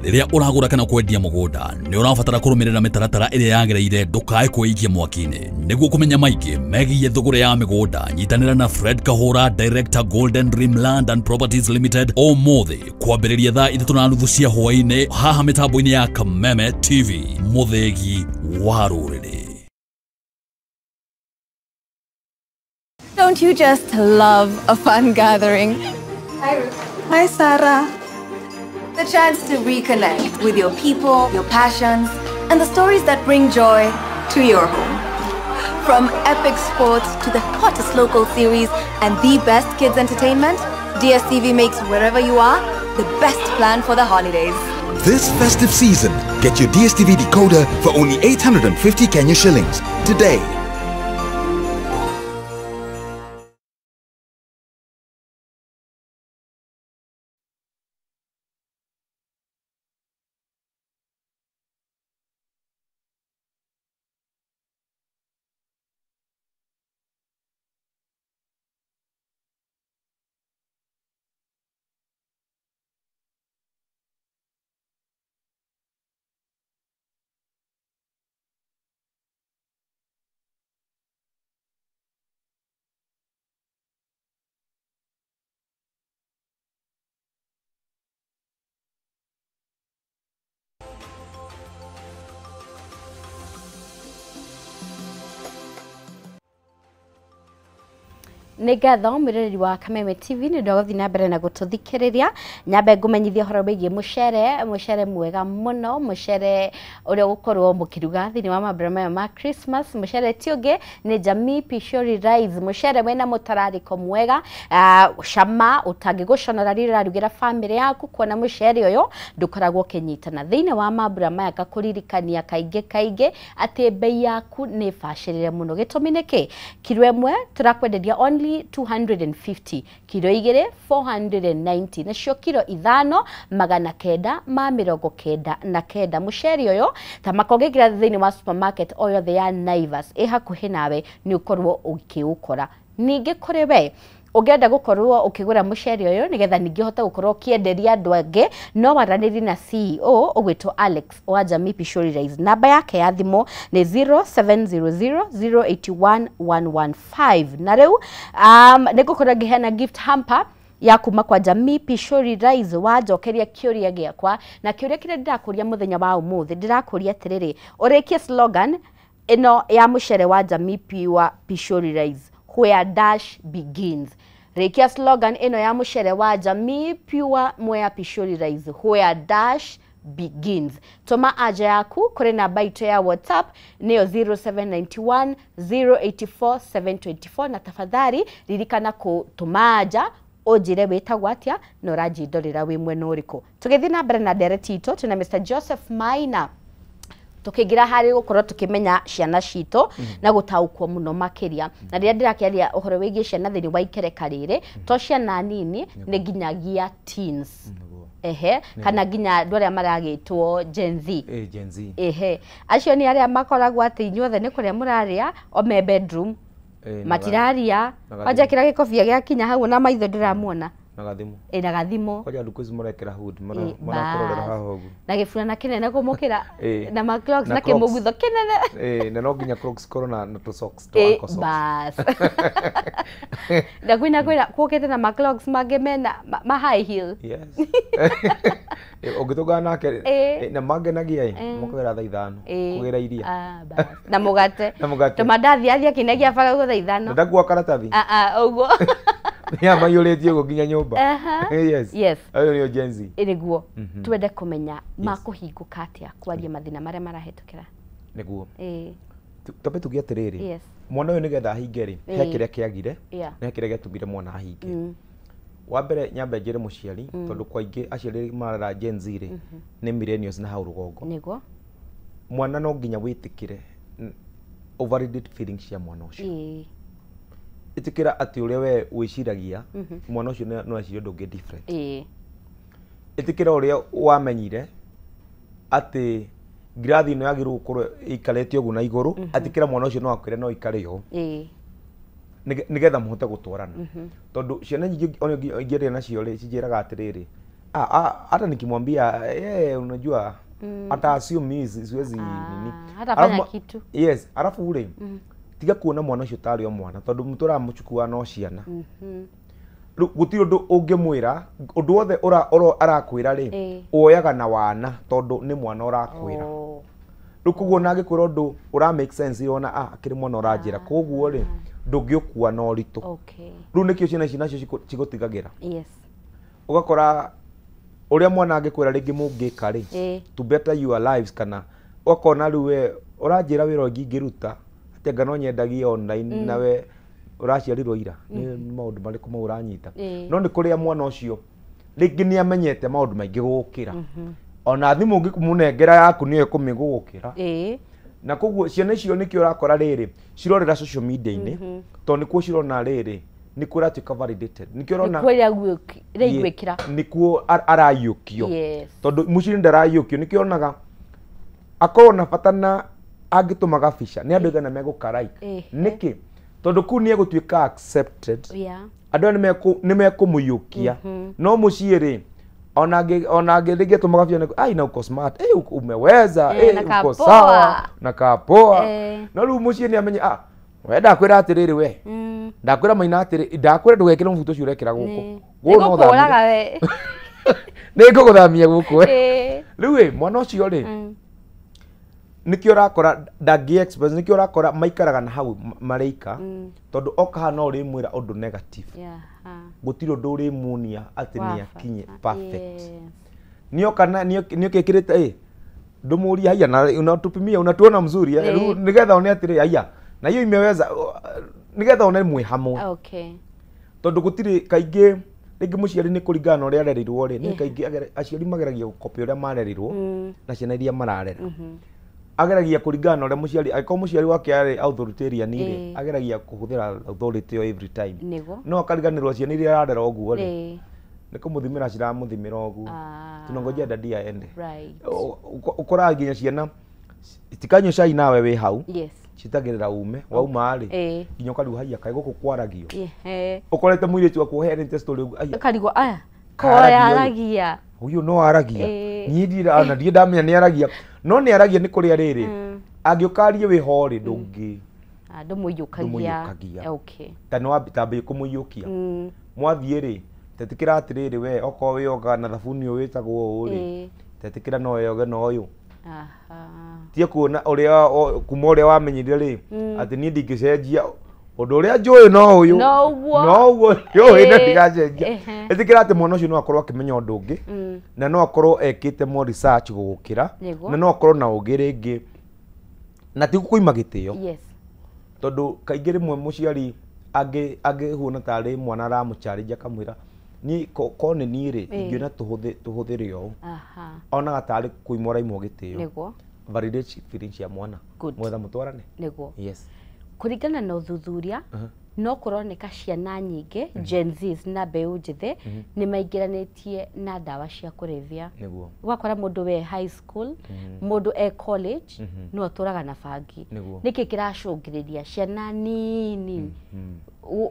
[SPEAKER 6] Rĩrĩa ũragũra kana kwendia mũgũnda nĩ ũrabatara kũrũmĩrĩra mĩtaratara ĩrĩa yagĩrĩire ndũkae kwĩikia mwaki-inĩ. Nĩguo kũmenya maingĩ megiĩ thũgũrĩ ya mĩgũnda, nyitanĩra na Fred Kahũra, Director Golden Dream Land and Properties Limited ũmũthĩ kwambĩrĩria thaa 3:30 cia hwaĩ-inĩ haha mĩtambo-inĩ ya Kameme TV, mũthegi wa rũrĩrĩ.
[SPEAKER 7] Don't you just love a fun gathering? Hi, Sarah. The chance to reconnect with your people, your passions, and the stories that bring joy to your home. From epic sports to the hottest local series and the best kids entertainment, DSTV makes wherever you are the best plan for the holidays.
[SPEAKER 8] This festive season, get your DSTV decoder for only 850 Kenya shillings today.
[SPEAKER 2] nĩ ngatho mwĩroreri wa Kameme TV nĩ ndagũthiĩ na mbere na gũtũthikĩrĩria. Nyambe ngũmenyithia ũhoro wĩgiĩ mũcere mwega mũno, mũcere ũrĩa ũgũkorwo mũkĩruga thĩinĩ wa mambura maya ma Christmas. Mũcere ti ũngĩ nĩ Jamii Pishori Rice, mũcere wĩna mũtararĩko mwega, cama ũtangĩgũconora rĩrĩa ũrarugĩra family yaku, kuona mũcere ũyũ ndũkoragwo ũkĩnyitana thĩinĩ wa mambura maya. Ngakũririkania kaingĩ atĩ bei yaku nĩ bacĩrĩre mũno. Gĩtũmi nĩkĩ? Kilo ĩmwe tũrakwenderia only 250, kilo igĩrĩ 490, nacio kilo ithano 999. Mũcere ũyũ ta makongĩkĩra thĩinĩ wa supermarket o yothe ya Naivas ĩ hakuhĩ nawe nĩ ũkorwo ũkĩũkora. Ningĩ kũrĩ we ũngĩenda gũkorwo ũkĩgũra mũcere ũyũ nĩgetha ningĩ ũhote gũkorwo ũkĩenderia andũ angĩ, no waranĩrie na CEO ũgwĩtwo Alex wa Jamii Pishori Rice. Namba yake ya thimũ nĩ 0700081115. Na rĩu nĩngũkorwo ngĩheana gift hamper ya kuma kwa Jamii Pishori Rice wanjokeria kĩũria gĩakwa, na kĩũria kĩrĩa ndĩrakũria mũthenya wa ũmũthĩ ndĩrakũria atĩrĩrĩ, ũrĩkie slogan ĩno ya mũcere wa Jamii Pishori Rice, where dash begins. Rekia slogan ino ya mũcere wa Jamii Pure Mwea Pishori Rice, where dash begins. Toma aja yaku kuri namba itu ya WhatsApp niyo 0791 084 724, na tafadhali ririkana kutuma aja ojire wetagwo atia na ũranjindorera wĩ mwena ũrĩkũ. Tũgĩthiĩ na mbere na ndereti itũ, tuna Mr. Joseph Maina tukigira hari gukorwo tukimenya ciana citũ na gutaukwo muno makiria. Na rĩrĩa ndĩrakĩaria ũhoro wĩgiĩ ciana thĩinĩ wa ikereka rĩrĩ, to ciana nini nĩ nginyagia teens. Kana nginya andũ arĩa maragĩtwo Gen Z.
[SPEAKER 1] Gen Z.
[SPEAKER 2] Acio nĩ arĩa makoragwo atĩ inyuothe nĩ kũrĩa mũrarĩa o me bedroom matiraria, wanja kĩra gĩkobia gĩakinya hau na maitho ndĩramuona
[SPEAKER 1] na gathimo
[SPEAKER 2] na gathimo
[SPEAKER 1] kwa nduku ici murekera hood marakororera haha ũguo
[SPEAKER 2] na gĩbũrana kĩnene kũmũkĩra na ma clocks na kĩmũgutho kĩnene
[SPEAKER 1] na no nginya clocks korwo na tu socks to ankle socks
[SPEAKER 2] bas na kwina kũkĩte na ma clocks mangĩ mena ma high heel.
[SPEAKER 1] Yes ũngĩtũngana nake na mangenagia mũkagĩra thaa ithano kũgĩra iria
[SPEAKER 2] na mũgate tũmandathi athia kĩnegia bara gũthaa ithano
[SPEAKER 1] ndagua karatathi
[SPEAKER 2] ũguo
[SPEAKER 1] ya mayũrĩtie ũguo nginya nyũmba. Yes.
[SPEAKER 2] Yes.
[SPEAKER 1] Ayo nĩo Gen Z.
[SPEAKER 2] Nĩguo twende kũmenya makũhingũka atĩa kwaria mathĩna marĩa marahĩtũkĩra.
[SPEAKER 1] Nĩguo. Tũbe tuge atĩrĩrĩ.
[SPEAKER 2] Yes.
[SPEAKER 1] Mwana ũyũ nĩgetha ahinge rĩ, he kĩrĩa kĩagire, na he kĩrĩa gĩatũmire mwana ahinge. Wa mbere nyambe njĩre mũciari tondũ kwa ingĩ aciari marara Gen Z rĩ nĩ millennials na hau rũgongo.
[SPEAKER 2] Nĩguo.
[SPEAKER 1] Mwana no nginya wĩtĩkĩre overrated feelings cia mwana ũcio. Ĩtĩkĩra atĩ ũrĩa we wĩciragia mwana ũcio no ecirie ũndũ ũngĩ different. Ĩtĩkĩra ũrĩa wamenyire atĩ ngirathi ĩno yagĩrĩirwo gũkorwo ĩikarĩte ũguo na igũrũ, atĩkĩra mwana ũcio no akwĩre no ikare ũũ. Nigetha mũhote gũtwarana. Tondũ ciana nyingĩ ona ingĩrĩa nacio rĩ cinjĩraga atĩrĩrĩ, hata nikimwambia unajua hata assume siwezi nini.
[SPEAKER 2] Hatafanya kitu.
[SPEAKER 1] Yes, alafu ule tiga kuona mwana ũcio tarĩ o mwana tondũ mũtura mũchukua no ciana. Gũtirĩ ũndũ ũngĩmwĩra ũndũ wothe arakwĩra rĩ woyaga na wana tondũ nĩ mwana ũrakwĩra. Rĩu koguo na angĩkwĩra ũndũ ũra make sense yona akĩrĩ mwana ũranjĩra koguo rĩ ndũngĩũkua na ũritũ. Rĩu nĩkĩo ciana ici nacio cigũtigagĩra.
[SPEAKER 2] Yes.
[SPEAKER 1] Ũgakora ũrĩa mwana angĩkwĩra rĩngĩ mũngĩka rĩ to better your lives kana ũkona rĩu we ũranjĩra wĩra ũngĩ ingĩruta atĩ anga no nyendagie online na we ũraciarirwo ira nĩ maũndũ marĩkũ mau ũranyita. No nĩ kũrĩa mwana ũcio rĩngĩ nĩ amenyete maũndũ maingĩ gũgũkĩra. Ona thimũ ũngĩmũnengera yaku nĩyo ĩkũmĩgũgũkĩra. Na koguo ciana icio nĩkĩo ũrakora rĩrĩ cirorera social media-inĩ tondũ nĩkuo cirona rĩrĩ nĩkuo ũratuĩka validated. Nĩkĩo ũrona nĩkuo arayũkio. Tondũ mũciĩ ndarayũkio nĩkĩo ũronaga akorwo na bata na angĩtũma gabica nĩ andũ aigana megũkaraika. Nĩkĩ? Tondũ kũu nĩ egũtuĩka accepted. Andũ nĩ mekũmũiyũkia. No mũciĩ rĩ ona angĩrĩgia tũma gabica ai na uko smart, umeweza, uko sawa, na kapoa. No rĩu mũciĩ nĩ amenya we ndakwĩra atĩrĩrĩ we ndakwĩra maina atĩrĩ ndakwĩra ndũgekĩre mũbuto ũcio ũrekĩra gũkũ.
[SPEAKER 2] Nĩgũkũraga we.
[SPEAKER 1] Nĩngũgũthamia gũkũ we. Rĩu mwana ũcio rĩ nĩkĩo ũrakora ndangĩ express nĩkĩo ũrakora maikaraga na hau mareika tondũ okaha no ũrĩmwĩra ũndũ negative. Gũtirĩ ũndũ ũrĩmuonia atĩ nĩ akinye perfect. Nĩokĩkĩrĩte ndũmũria haya na unatupimia unatuona mzuri nĩgetha one atĩrĩ haya na hiyo imeweza nĩgetha one mwĩ hamwe. Tondũ gũtirĩ kaingĩ rĩngĩ mũciari nĩ kũringana na ũrĩa arerirwo rĩ nĩ kaingĩ aciari mageragia gũkopia ũrĩa marerirwo na ciana iria mararera. Ageragia kũringana na ũrĩa mũciari angĩkorwo mũciari wake arĩ authoritarian rĩ ageragia kũhũthĩra authority every time. No akariganĩrwo ciana iria ararera ũguo rĩ nĩ kũmũthimĩra ciramũthimĩra ũguo tunangojea dadi aende. Ũkoraga nginya ciana itikanyua cai nawe wĩ hau citagĩrĩra ume wauma rĩ nginya ũkarigwo haiya kaĩ gũkũ kwaragio. Ũkorete mũirĩtu waku ũheanĩte story
[SPEAKER 2] ũkarigwo aya koya aragia
[SPEAKER 1] huyo no aragia niĩ ona ndiĩ ndamenya nĩ aragia no nĩ aragia nĩ kũrĩa rĩrĩ angĩũkarie wĩ ho rĩ ndũngĩ
[SPEAKER 2] ndũmũiyũkagia.
[SPEAKER 1] Ta nĩ wambĩtambĩie kũmũiyũkia mwathiĩ rĩ tetĩkĩra atĩrĩrĩ we okorwo wĩyoga na thabuni ũyũ wĩtagwo ũũ rĩ tetĩkĩra no wĩyoge na ũyũ. Tie kuona ũrĩa kuma ũrĩa wamenyire rĩ atĩ niĩ ndingĩcenjia ũndũ ũrĩa njũĩ no ũyũ no ũguo njũĩ na ndigacenjia. Ĩtĩkĩra atĩ mwana ũcio no akorwo akĩmenya ũndũ ũngĩ na no akorwo ekĩte more research gũgũkĩra na no akorwo na ũgĩ rĩngĩ na ti gũkũima gĩtĩo. Tondũ kaingĩ rĩmwe mũciari angĩhuona tarĩ mwana aramũcharĩnja akamwĩra niĩ ko nĩ niĩ rĩ ingĩona tũhũthĩre ũũ onaga tarĩ kũima ũraimwo gĩtĩo. Validate feelings cia mwana mwetha mũtwarane. Yes.
[SPEAKER 2] Kũringana na ũthuthuria no kũroneka ciana nyingĩ Gen Z na mbeũ njĩthĩ nĩ maingĩranĩtie na ndawa cia kũrebia. Ũgakora mũndũ we high school mũndũ e college no atũraga na bangi. Nĩkĩ kĩracũngĩrĩria ciana nini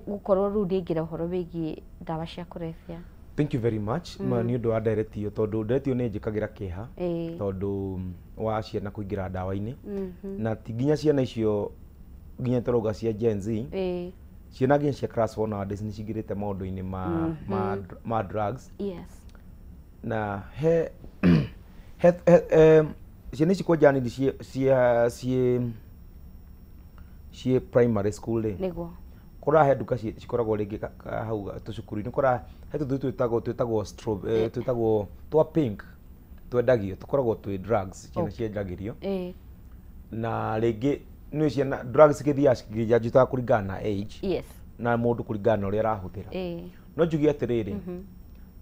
[SPEAKER 2] gũkorwo rĩu rĩngĩra ũhoro wĩgiĩ ndawa cia kũrebia?
[SPEAKER 1] Thank you very much. Nĩ ũndũ wa direct iyo tondũ direct iyo nĩ njĩkagĩra kĩeha tondũ wa ciana kũingĩra ndawa-inĩ na ti nginya ciana icio nginya tũrauga cia Gen Z ciana nginya cia class 4 nowadays nĩ cingĩrĩte maũndũ-inĩ ma drugs. Na he ciana ici kwanja nini ciĩ primary school rĩ kora he nduka cikoragwo ringi hau tucukuru-inĩ kora he twĩtagwo twa pink twendagio tukoragwo twĩ drugs ciana ciendagĩrio na rĩngĩ nĩ ciana drugs gĩthiaga cikĩnjanjũtaga kũringana na age na mũndũ kũringana na ũrĩa arahũthĩra no njuge atĩrĩrĩ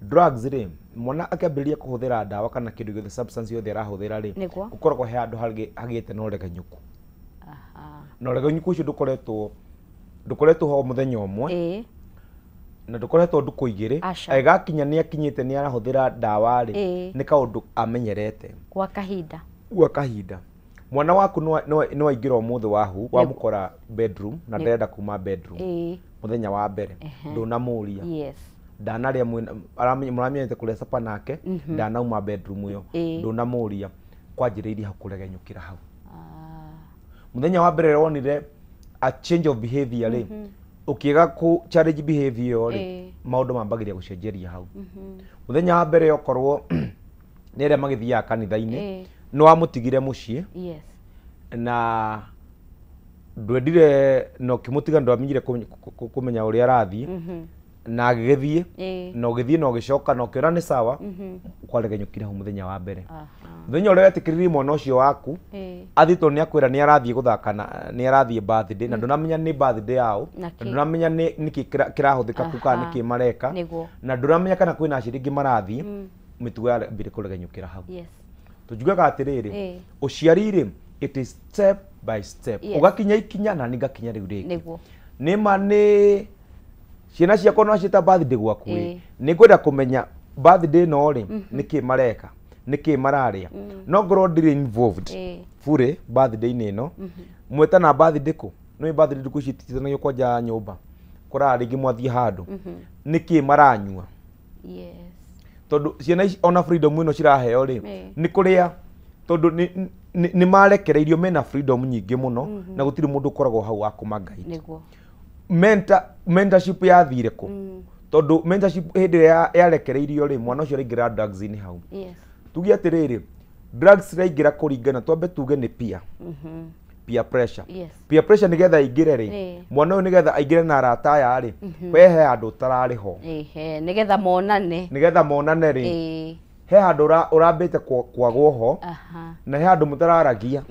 [SPEAKER 1] drugs rĩ mwana akĩambĩrĩria kũhũthĩra ndawa kana kĩndũ gĩothe substance yothe arahũthĩra rĩ gũkoragwo he handũ hagĩte na ũregenyũku na ũregenyũku ũcio ndũkoretwo ho mũthenya ũmwe na ndũkoretwo ndukũ igĩrĩ agakinya nĩ akinyĩte nĩ arahũthĩra ndawa rĩ nĩ kaũndũ amenyerete gwa kahinda mwana waku no aingĩra ũmũthĩ wahu wamũkora bedroom na ndarenda kuma bedroom mũthenya wa mbere ndũnamũria ndanarĩa mũramenyete kũrĩa capa nake ndanauma bedroom ĩyo ndũnamũria kwanjĩrĩirie hau kũregenyũkĩra hau mũthenya wa mbere wonire a change of behavior rĩ ukiega ku challenge behavior rĩ maũndũ mambagĩria gũcenjeria hau mũthenya wa mbere okorwo nĩ arĩa magĩthiaga kanitha-inĩ no amũtigire mũciĩ na ndwendire no kimutiga ndwamenyire kumenya ũrĩa arathiĩ na agĩgĩthiĩ no gĩthiĩ no gĩcoka no kĩora nĩ sawa kwaregenyũkire hau mũthenya wa mbere mũthenya ũrĩa wetĩkĩrĩrie mwana ũcio waku athitwo nĩ akwĩra nĩ arathiĩ gũthaka nĩ arathiĩ birthday na ndũramenya nĩ birthday yao na ndũramenya nĩkĩ kĩrahũthĩka kũ kana nĩkĩ mareka na ndũramenya kana kwĩna aciari ingĩ marathiĩ mĩtugo yambire kũregenyũkĩra hau tũnjugaga atĩrĩrĩ ũciari rĩ it is step by step ũgakinya ikinya na nĩngakinya rĩu rĩngĩ nĩma nĩ ciana ciakwa no ciĩta birthday gwaku nĩ ngwenda kũmenya birthday no rĩ nĩkĩ mareka nĩkĩ mararĩa no ngorwo ndirĩ involved fully birthday-inĩ ĩno mwĩtana birthday kũ nĩ birthday ndukũ cititanagio kwa nja nyũmba kũrara rĩngĩ mwathiĩ handũ nĩkĩ maranyua tondũ ciana ici ona freedom ĩno ciraheo rĩ nĩ kũrĩa tondũ nĩ marekereirio mena freedom nyingĩ mũno na gũtirĩ mũndũ ũkoragwo hau wa kũmaguide mentorship yathire kũ tondũ mentorship hĩndĩ ĩrĩa yarekereirio rĩ mwana ũcio araingĩra drugs-inĩ hau tuge atĩrĩrĩ drugs iraingĩra kũringana twambe tuge nĩ peer pressure nĩgetha aingĩre rĩ mwana ũyũ nĩgetha aingĩre na arata aya rĩ we he handũ ũtararĩ ho nĩgetha monane rĩ he handũ ũrambĩte kwagwo ho na he handũ mũtararagia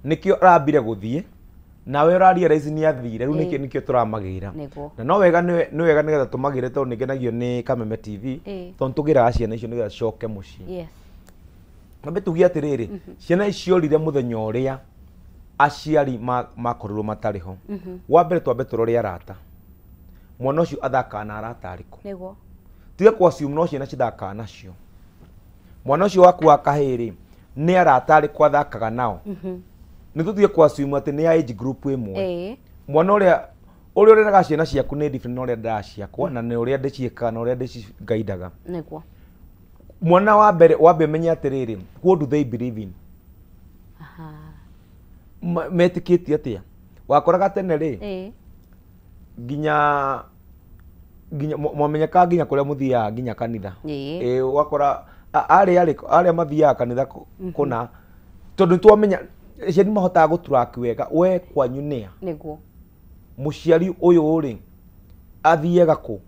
[SPEAKER 1] nĩkĩo arambire gũthiĩ nawe ũraria raici nĩ athire rĩu nĩkĩo tũramagĩra na no wega nĩgetha tũmagĩre tondũ nĩngenagio nĩ Kameme TV tondũ tũgĩraga ciana icio nĩgetha cicoke mũciĩ nambe tuge atĩrĩrĩ ciana iciorire mũthenya ũrĩa aciari makorirwo matarĩ ho wa mbere twambe tũrore arata mwana ũcio athakaga na arata arĩkũ tiga kwa assume no ciana cithakaga nacio mwana ũcio waku wa kahĩĩ nĩ arata arĩkũ athakaga nao nĩ tũtige kwa assume atĩ nĩ age group ĩmwe mwana ũrĩa ũreraga ciana ciaku nĩ different na ũrĩa ndĩraciakwa na nĩ ũrĩa ndĩciĩkaga na ũrĩa ndĩcigaidaga mwana wa mbere wambe menye atĩrĩrĩ what do they believe in metĩkĩtie atĩa wakoraga tene rĩ nginya mwamenyeka nginya kũrĩa mũthiaga nginya kanitha wakora arĩa mathiaga kanitha kũna tondũ twamenya ciana mahotaga gũtrack wega we kwanyu nĩa mũciari ũyũ rĩ athiega kũ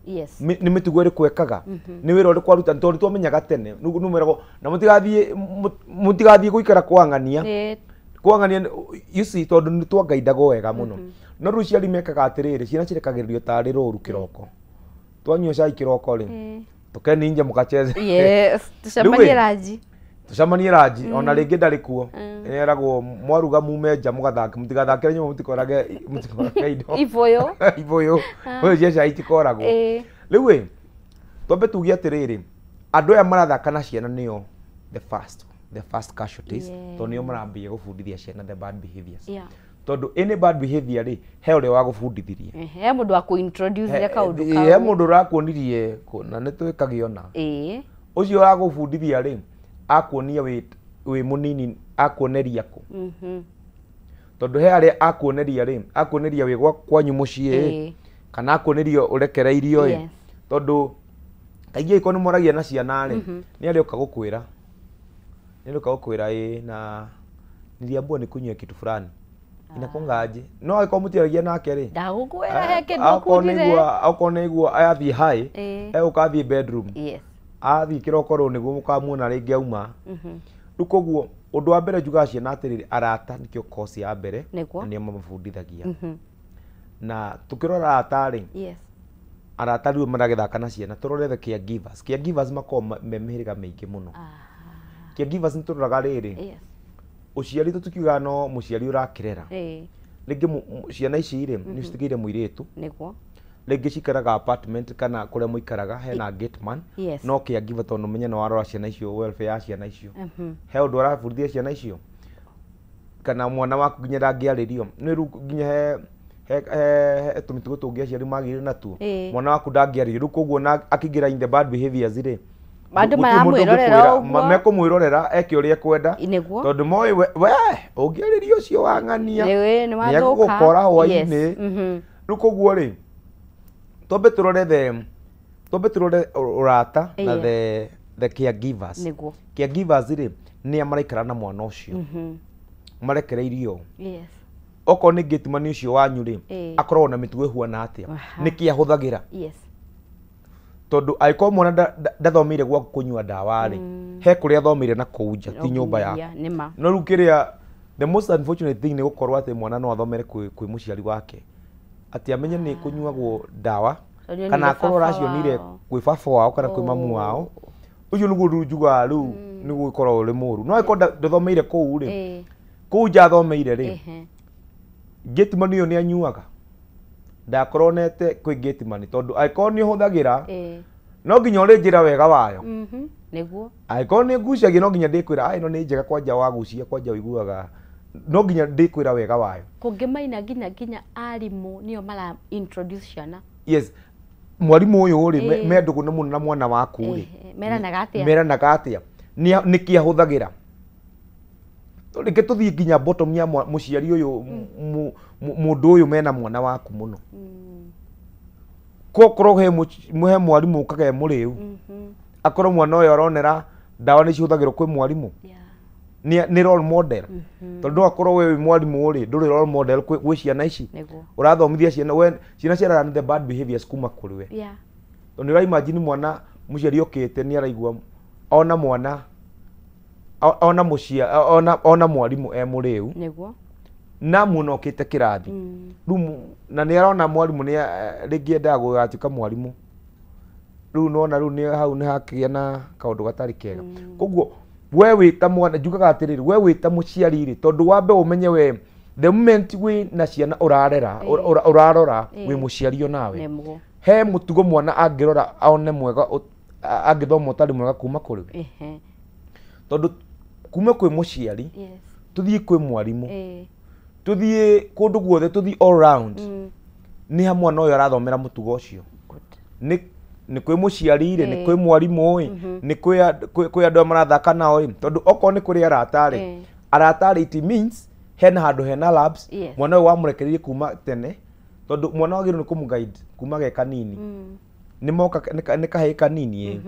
[SPEAKER 1] nĩ mĩtugo ĩrĩkũ ekaga nĩ wĩra ũrĩkũ aruta tondũ twamenyaga tene numeragwo na mũtigathiĩ gũikara kwang'ania you see tondũ nĩ twangaidagwo wega mũno no rĩu ciari mekaga atĩrĩrĩ ciana cirekagĩrĩrio tarĩ rũru kĩroko twanyua cai kĩroko rĩ tũkeninja mũkacheze tucamanie ranji ona rĩngĩ ndarĩ kuo eragwo mwaruga mume nja mũtigathakĩre nyũmba mũtikorage indo ibũyũ ũyũ cia itikoragwo rĩu twambe tuge atĩrĩrĩ andũ aya marathaka na ciana nĩo the first casualties tondũ nĩo marambia gũbundithia ciana the bad behaviors tondũ any bad behavior rĩ he ũrĩa wa gũbundithirie
[SPEAKER 2] he mũndũ wa kũ-introduce kaũndũ kau
[SPEAKER 1] he mũndũ ũrakuonirie na nĩ twĩkagio na ũcio wa gũbundithia rĩ akuonia wĩ mũnini akuoneria kũ tondũ he arĩa akuoneria rĩ akuoneria wĩ kwanyu mũciĩ kana akuoneria ũrekereirio tondũ kaingĩ iko nĩ moragia na ciana rĩ nĩ arĩa ũka gũkwĩra na niliambiwa nikunywe kitu fulani inakongaje no aiko mutiragia nake ri
[SPEAKER 2] ndagukwira heke ndokundire
[SPEAKER 1] akone igua ayathi hai ukathi bedroom
[SPEAKER 2] yes
[SPEAKER 1] athi kirokoro niguo mukamuona ringi auma rukoguo undu wa mbere juga ciana atiriri arata nikio kosi ya mbere ni mamabundithagia na tukirora atari
[SPEAKER 2] yes
[SPEAKER 1] arata riu maragethaka na ciana turore the caregivers mako memehiriga maingi muno caregivers nituraga riri
[SPEAKER 2] yes
[SPEAKER 1] uciari tukiuga no muciari urakirera ringi ciana ici ire ni citigire muiritu
[SPEAKER 2] niguo
[SPEAKER 1] ringi cikaraga apartment kana kuria muikaraga hena gateman no caregiver tondu menye no arora ciana icio welfare ya ciana icio he undu arabundithia ciana icio kana mwana waku nginya ndangiaririo ni ru nginya he tumitugo tungi aciari magire natuo mwana waku ndangiaririo ru koguo na akingira in the bad behaviors ire
[SPEAKER 2] bandu maramwirorera uguo
[SPEAKER 1] mekumwirorera eke uria kwenda tondu moi we ungiaririo ucio wang'ania
[SPEAKER 2] ni wathuka
[SPEAKER 1] gukora hwaini ru koguo ri tombe turore urata na the caregivers caregivers ri ni amaraikara na mwana ucio marekereirio
[SPEAKER 2] yes
[SPEAKER 1] oko ni gateman ucio wanyu ri akorwo na mitugo huana atia niki ahuthagira
[SPEAKER 2] yes
[SPEAKER 1] tondu aiko mwana ndathomire gwa kunyua dawa ri he kuria thomire na kuuja ti nyumba ya no rukiria the most unfortunate thing ni gukorwo ati mwana no athomere kwi muciari wake ati amenye ni kunyuagwo dawa kana akorwo racionire kwi baba wao kana kwi mamu wao ucio niguo njuga riu niguo gukorwo uri muru no aiko ndathomeire kuu ri kuu nja thomeire ri gateman iyo ni anyuaga ndakoronete kwi gateman tondu aiko ni huthagira no nginya uri njira wega wayo
[SPEAKER 2] niguo
[SPEAKER 1] aiko ni ngucagia no nginya ndikwira ai no ni njega kwanja wagucia kwanja wiguaga no nginya ndikwira wega wayo
[SPEAKER 2] kungimaina nginya arimu nio mara introduce ciana
[SPEAKER 1] yes mwarimu uyu ri mendugu na muno na mwana waku ri meranaga atia niki ahuthagira reke tuthii nginya bottom ya muciari uyu mundu uyu mena mwana waku muno kokoro he mwarimu kage muriu akorwo mwana uyu aronera dawa ni cihuthagirwo kwi mwarimu ni role model tondu akorwo we mwarimu uri nduri role model kwi ciana ici urathomithia ciana we ciana ciarana the bad behaviors kuma kuri we tondu ra imagine mwana muciari okite ni araigua ona mwana ona mucia ona mwarimu muriu
[SPEAKER 2] niguo
[SPEAKER 1] na muno okite kirathi riu na ni arona mwarimu ni ringi endaga gugatuika mwarimu riu nona riu ni hau ni hakia na kaundu gatari kega koguo we wita mwana njugaga atiriri we wita muciari ri tondu wambe umenye we the moment we na ciana urarora we muciari onawe he mutugo mwana angirora aone mwega angithoma utari mwega kuma kuri we tondu kuma kwi muciari tuthii kwi mwarimu tuthii kundu guothe tuthii all round ni ha mwana uyu arathomera mutugo ucio ni kwi muciari ri ni kwi mwarimu ni kwi andu marathaka nao ri tondu oko ni kuri aratari it means hena handu hena labs mwana uyu wamurekererie kuma tene tondu mwana wagirwo ni kumuguide kuma ge kanini ni moka ni kahe kanini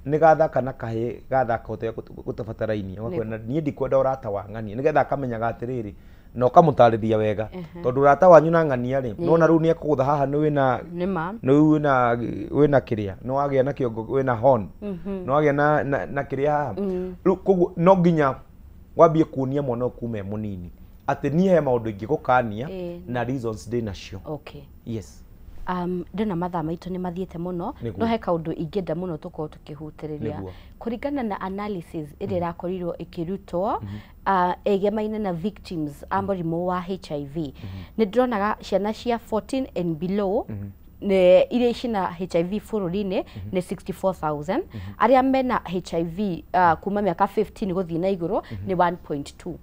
[SPEAKER 1] ni gathaka na kahe gathaka hote gutabatarainie wakwenda nie ndikwenda urata wa ng'ania nigetha akamenyaga atiriri no kamutarithia wega tondu urata wanyu na ng'ania ri nona riu ni akugutha haha ni wina kiria no wagia na kiongo wina horn no wagia na kiria haha riu koguo no nginya wambie kuonia mwana kume munini ati nie he maundu ingi gukania na reasons ndi nacio yes
[SPEAKER 2] ndona mathaa maitu ni mathiete muno no he kaundu ingenda muno tukorwo tukihutiriria kuringana na analysis iri rakorirwo ikirutwo egemaine na victims a murimu wa HIV ni ndironaga ciana cia 14 and below ne iria cina HIV bururi-ini ni 64,000 aria mena HIV kuma miaka 15 guthii na iguru ni 1.2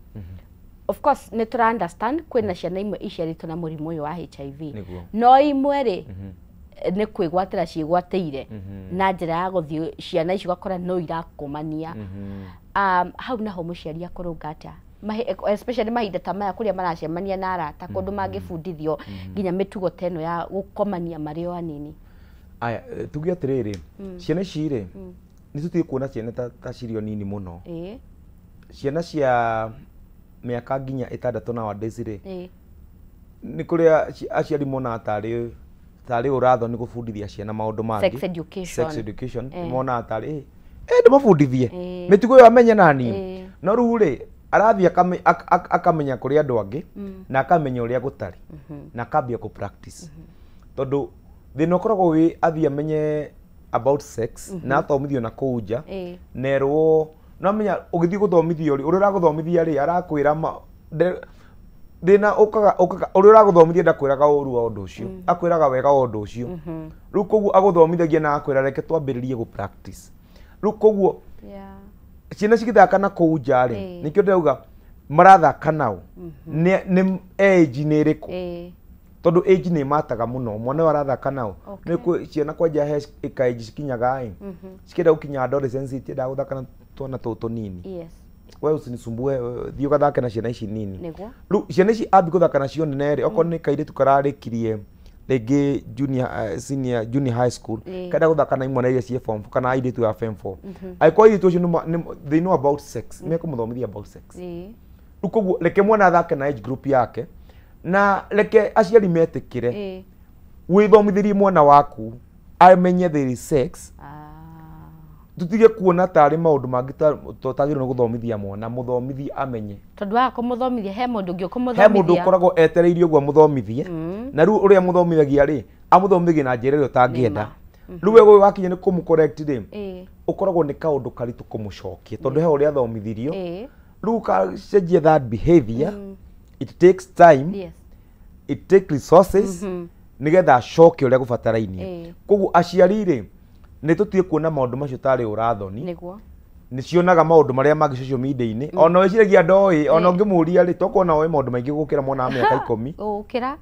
[SPEAKER 2] of course ne tura understand kwina ciana imwe iciaritwo na murimu uyu wa HIV no imwe ri ni kwigwatira ciigwateire na njira ya guthii ciana icio gakora no irakumania hau naho muciari akorunga atia especially mahinda ta maya kuria maracemania na arata kundu mangibundithio nginya mitugo teno ya gukomania mari o anini
[SPEAKER 1] aya tugia atiriri ciana ici ri ni tutie kuona ciana ta cirio nini muno ciana cia mĩaka nginya 6 nowadays rĩ nĩ kũrĩa aciari mona tarĩ ũratho nĩ gũbundithia ciana maũndũ mangĩ sex education mona tarĩ ndĩmabundithie mĩtugo ĩyo amenye nani no rĩu rĩ arathiĩ akamenya kũrĩ andũ angĩ na akamenya ũrĩa gũtarĩ na akambia kũ practice tondũ thĩna ũkoragwo wĩ athiĩ amenye about sex na athomithio na kũu nja nerwo no menya ũgĩthiĩ gũthomithio ũrĩa ũragũthomithia rĩ arakwĩra thĩna ũkaga ũrĩa ũragũthomithia ndakwĩraga ũru wa ũndũ ũcio akwĩraga wega wa ũndũ ũcio rĩu koguo agũthomithagia na akwĩra reke twambĩrĩrie gũ practice rĩu koguo ciana cigĩthaka na kũu nja rĩ nĩkĩo ndĩrauga marathaka nao nĩ age nĩ ĩrĩkũ tondũ age nĩ mataga mũno mwana ũyũ arathaka nao nĩ ciana kwanja he age cikinyaga cikĩenda gũkinya adolescence itiendaga gũthaka na twana tũtũ nini wewe usinisumbue thiĩ ũgathake na ciana ici nini rĩu ciana ici ambi gũthaka nacio nene rĩ okorwo nĩ kairĩtu kararĩkirie rĩngĩ junior high school kaenda gũthaka na imwana iria ciĩ form 4 kana airĩtu ya form 4 angĩkorwo airĩtu acio they know about sex mekũmũthomithia about sex rĩu koguo reke mwana athake na age group yake na reke aciari metĩkĩre wĩthomithĩrie mwana waku amenye there is sex tutige kuona tarĩ maũndũ mangĩ tũtagĩrĩirwo nĩ gũthomithia mwana mũthomithie amenye
[SPEAKER 2] tondũ wa kũmũthomithia he mũndũ ũngĩ
[SPEAKER 1] ũkũmũthomithia he mũndũ ũkoragwo etereirio ũguo mũthomithie na rĩu ũrĩa mũthomithagia rĩ amũthomithie na njĩra ĩrĩa ũtangĩenda rĩu wewe wakinya nĩ kũmũcorrect rĩ ũkoragwo nĩ kaũndũ karitũ kũmũcokia tondũ he ũrĩa athomithirio rĩu kacenjie that behavior it takes time it takes resources nĩgetha acoke ũrĩa gũbatarainie koguo aciari rĩ nĩ tũtige kuona maũndũ macio tarĩ ũrathoni nĩ cionaga maũndũ marĩa mangĩ social media-inĩ ona wĩciragia ndoĩ ona ũngĩmũria rĩ toko na oĩ maũndũ maingĩ gũkĩra mwana wa mĩaka 10
[SPEAKER 2] gũkĩra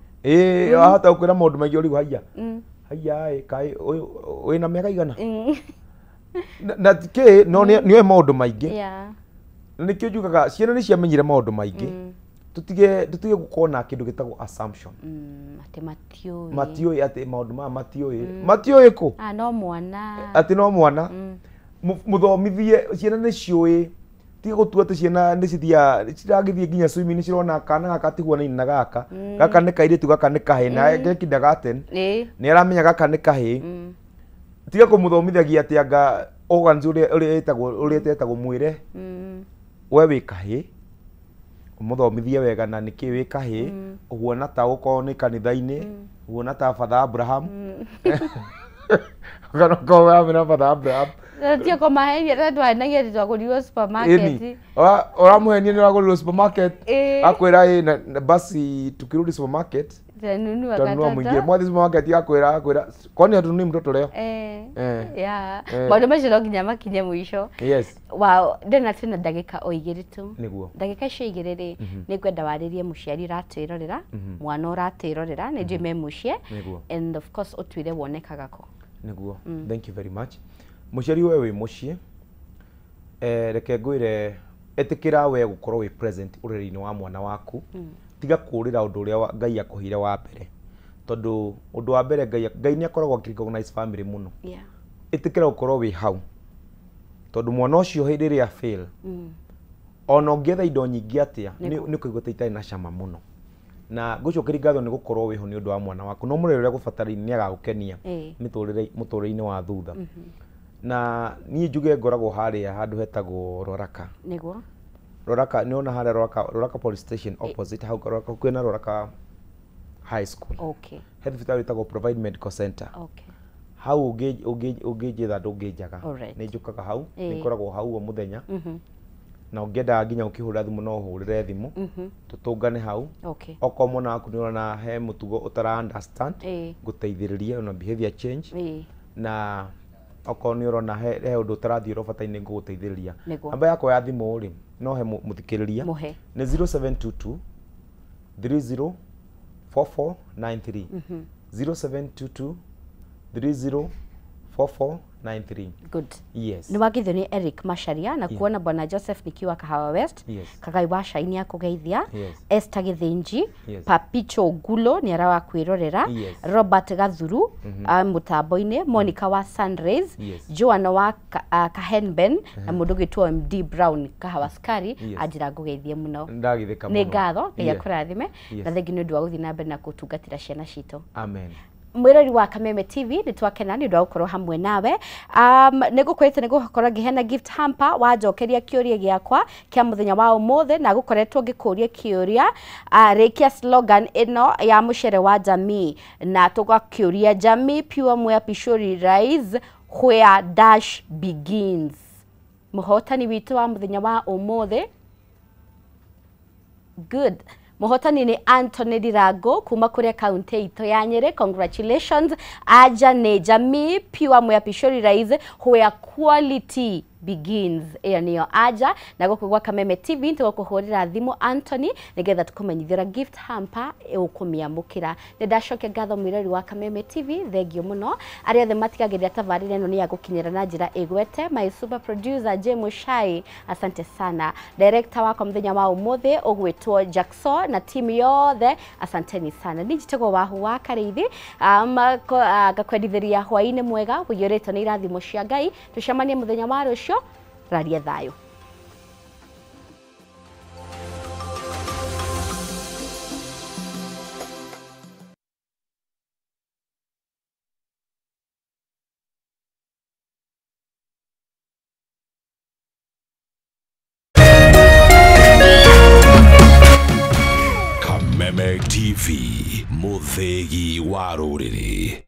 [SPEAKER 1] ahota gũkwĩra maũndũ maingĩ ũrĩu haiya kaĩ wĩna mĩaka igana na tikĩ no nĩoĩ maũndũ maingĩ nĩkĩo njugaga ciana nĩ ciamenyire maũndũ maingĩ tutige gũkorwo na kĩndũ gĩtagwo assumption
[SPEAKER 2] atĩ matiũĩ
[SPEAKER 1] atĩ maũndũ maya matiũĩ kũ
[SPEAKER 2] no mwana
[SPEAKER 1] atĩ no mwana mũthomithie ciana nĩ ciũĩ tiga gũtua atĩ ciana nĩ ciragĩthiĩ nginya swimming nĩ cirona kana gaka tihuanaine na gaka nĩ kairĩtu gaka nĩ kahĩ na kindergarten nĩ aramenya gaka nĩ kahĩ tiga kũmũthomithagia atĩ anga organs ũrĩa etagwo mwĩre we wĩ kahĩ umuthomithie wega na niki wi kahi uguona ta uko ni kanitha-ini uguona ta Father Abraham kana ko wa mina Father Abraham
[SPEAKER 2] tio ko mahenia tatu anagia twagurirwo supermarket
[SPEAKER 1] ora muhenia ni wagurirwo supermarket akwira basi tukirudi supermarket
[SPEAKER 2] tanunu akatata
[SPEAKER 1] mwingie mwathi supermarket akwira kwani hatununi mtoto leo
[SPEAKER 2] ya maundu macio no nginya makinye mwisho wow ndena tena ndagika o igiri tu
[SPEAKER 1] niguo
[SPEAKER 2] ndagika icio igiri ri ni kwenda waririe muciari ratirorera mwana ratirorera ni njui me mucie and of course utwire wonekaga ko
[SPEAKER 1] niguo thank you very much muciari we wi mucie reke ngwire etikira we gukorwo wi present ureri-ini wa mwana waku tiga kurira undu uria Ngai akuhire wa mbere tondu undu wa mbere Ngai ni akoragwo akirigonize family muno itikira gukorwo wi hau tondu mwana ucio hindi iria fail ona ungietha indo nyingi atia ni kuigua itari na cama muno na ngucokeria ngatho ni gukorwo wiho ni undu wa mwana waku no murere uria gubataraine ni agagukenia muturire-ini wa thutha na ni njuge ngoragwo haria handu hetagwo Roraka
[SPEAKER 2] niguo
[SPEAKER 1] Roraka ni ona haria Roraka police station opposite hau Roraka kwina Roraka high school he thibitarĩ ĩtagwo Provide Medical Center hau ũngĩnjetha ndũngĩnjaga nĩ njũkaga hau nĩ ngoragwo hau o mũthenya na ũngĩenda nginya ũkĩhũra thimũ no ũhũrĩre thimũ tũtũngane hau okorwo mwana waku nĩ ũrona he mũtugo ũtara understand ngũteithĩrĩrie ona behavior change na okorwo nĩ ũrona he ũndũ ũtarathiĩ ũrabataire ngũgũteithĩrĩria namba yakwa ya thimũ rĩ no he mũthikĩrĩria nĩ 0722 30 4493 0722 30 4493 93.
[SPEAKER 2] Good.
[SPEAKER 1] Yes.
[SPEAKER 2] Ni wagithio ni Eric Macharia na kuona bwana Joseph nikiwa Kahawa West.
[SPEAKER 1] Yes.
[SPEAKER 2] Kagai wa Shaini akugeithia.
[SPEAKER 1] Yes.
[SPEAKER 2] Esther Githinji.
[SPEAKER 1] Yes.
[SPEAKER 2] Papicho Gulo ni arawa kwirorera.
[SPEAKER 1] Yes.
[SPEAKER 2] Robert Gathuru mutambo-ini. Monica wa Sunrays.
[SPEAKER 1] Yes.
[SPEAKER 2] Joanna wa Kahenben na mundu gitwo MD Brown Kahawa Skari.
[SPEAKER 1] Yes.
[SPEAKER 2] Ajira ngugeithie muno.
[SPEAKER 1] Ndagithika muno.
[SPEAKER 2] Ni ngatho ya
[SPEAKER 1] Yeah.
[SPEAKER 2] kurathime
[SPEAKER 1] Yes.
[SPEAKER 2] na thengi ni ndu wa guthi na mbere na kutungatira ciana cito.
[SPEAKER 1] Amen.
[SPEAKER 2] Mwirori wa Kameme TV ni twakena ni ndu gukorwo hamwe nawe. Nigukorete nigukorwo ngihena gift hamper wajokeria kiuria giakwa kia muthenya wa umuthe na gukoretwo ngikuria kiuria rekia slogan ino ya mucere wa jamii na tugakiuria jamii pure Mwea Pishori Rise where dash begins. Muhotani witu wa muthenya wa umuthe. Good. Muhotani ni Anthony Dirago kuma kuria kaunti ito ya Nyeri. Congratulations. Aja ni jamii pure Mwea Pishori Rise where quality begins. Iyo niyo aja na gukugwa Kameme TV ntugukuhurira thimu Anthony nigetha tukumenyithira gift hamper ukumiamukira. Ndashoke ngatho mwirori wa Kameme TV thengio muno aria the matigagirira tabarire no ni ya gukinyira na njira igwete. My super producer J Mushai, asante sana. Director wako mthenya wa umuthi ugwitwo Jackson na team yothe, asanteni sana. Nijitego wahu wa Karithi gakwendithiria hwaini mwega wiyoretwo ni irathimo cia Ngai. Tucemanie muthenya wa rucio. Raria thayo.
[SPEAKER 3] Kameme TV, muthegi wa ruriri.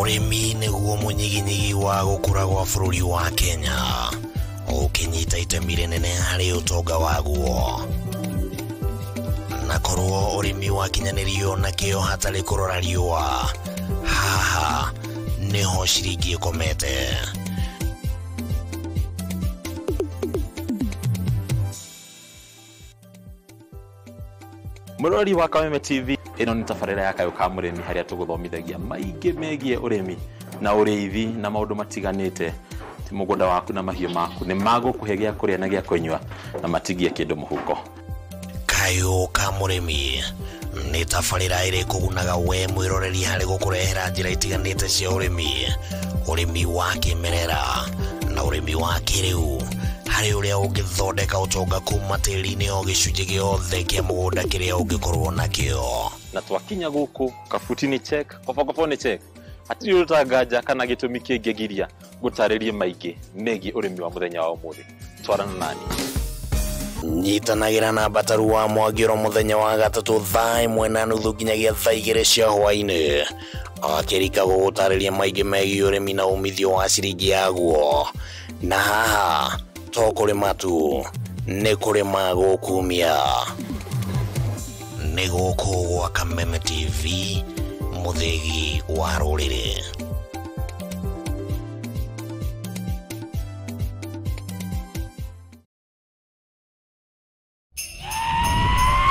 [SPEAKER 9] Urimi niguo munyiginyigi wa gukura gwa bururi wa Kenya, ukinyita itemi rinene hari utonga waguo. Na korwo urimi wakinyanirio na kio hatari kurora riua, haha niho ciringi ikomete.
[SPEAKER 10] Murori wa Kameme TV, ino ni tabarira ya Kayo ka Murimi haria tuguthomithagia maingi megie urimi na uriithi na maundu matiganite. Ti mugunda waku na mahiu maku ni magukuhe gia kuria na gia kunywa na matigie kindu muhuko.
[SPEAKER 9] Kayo ka Murimi ni tabarira iri kugunaga we mwiroreri hari gukurehera njira itiganite cia urimi, urimi wa kimerera na urimi wa kiriu. Hari uria ungithondeka utonga kuma tiri-ini o gicunji giothe kia mugunda kiria ungikorwo nakio.
[SPEAKER 10] Na twakinya guku kabutini check, kobokoboni check. Atiri utagaja kana gitumi kingigiria gutaririe maingi megie urimi wa muthenya wa umuthi. Twarana nani.
[SPEAKER 9] Nyitanagira na bataru wa Mwagiro muthenya wa gatatu thaa 1:30 nginyagia thaa 2 cia hwaini. Akirika gutariria maingi megie urimi na umithio wa ciringi yaguo. Na haha to kurima tu ni kurima gukumia. Ni guku gwa Kameme TV, muthegi wa ruriri.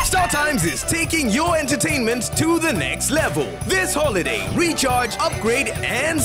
[SPEAKER 11] StarTimes is taking your entertainment to the next level. This holiday, recharge, upgrade, and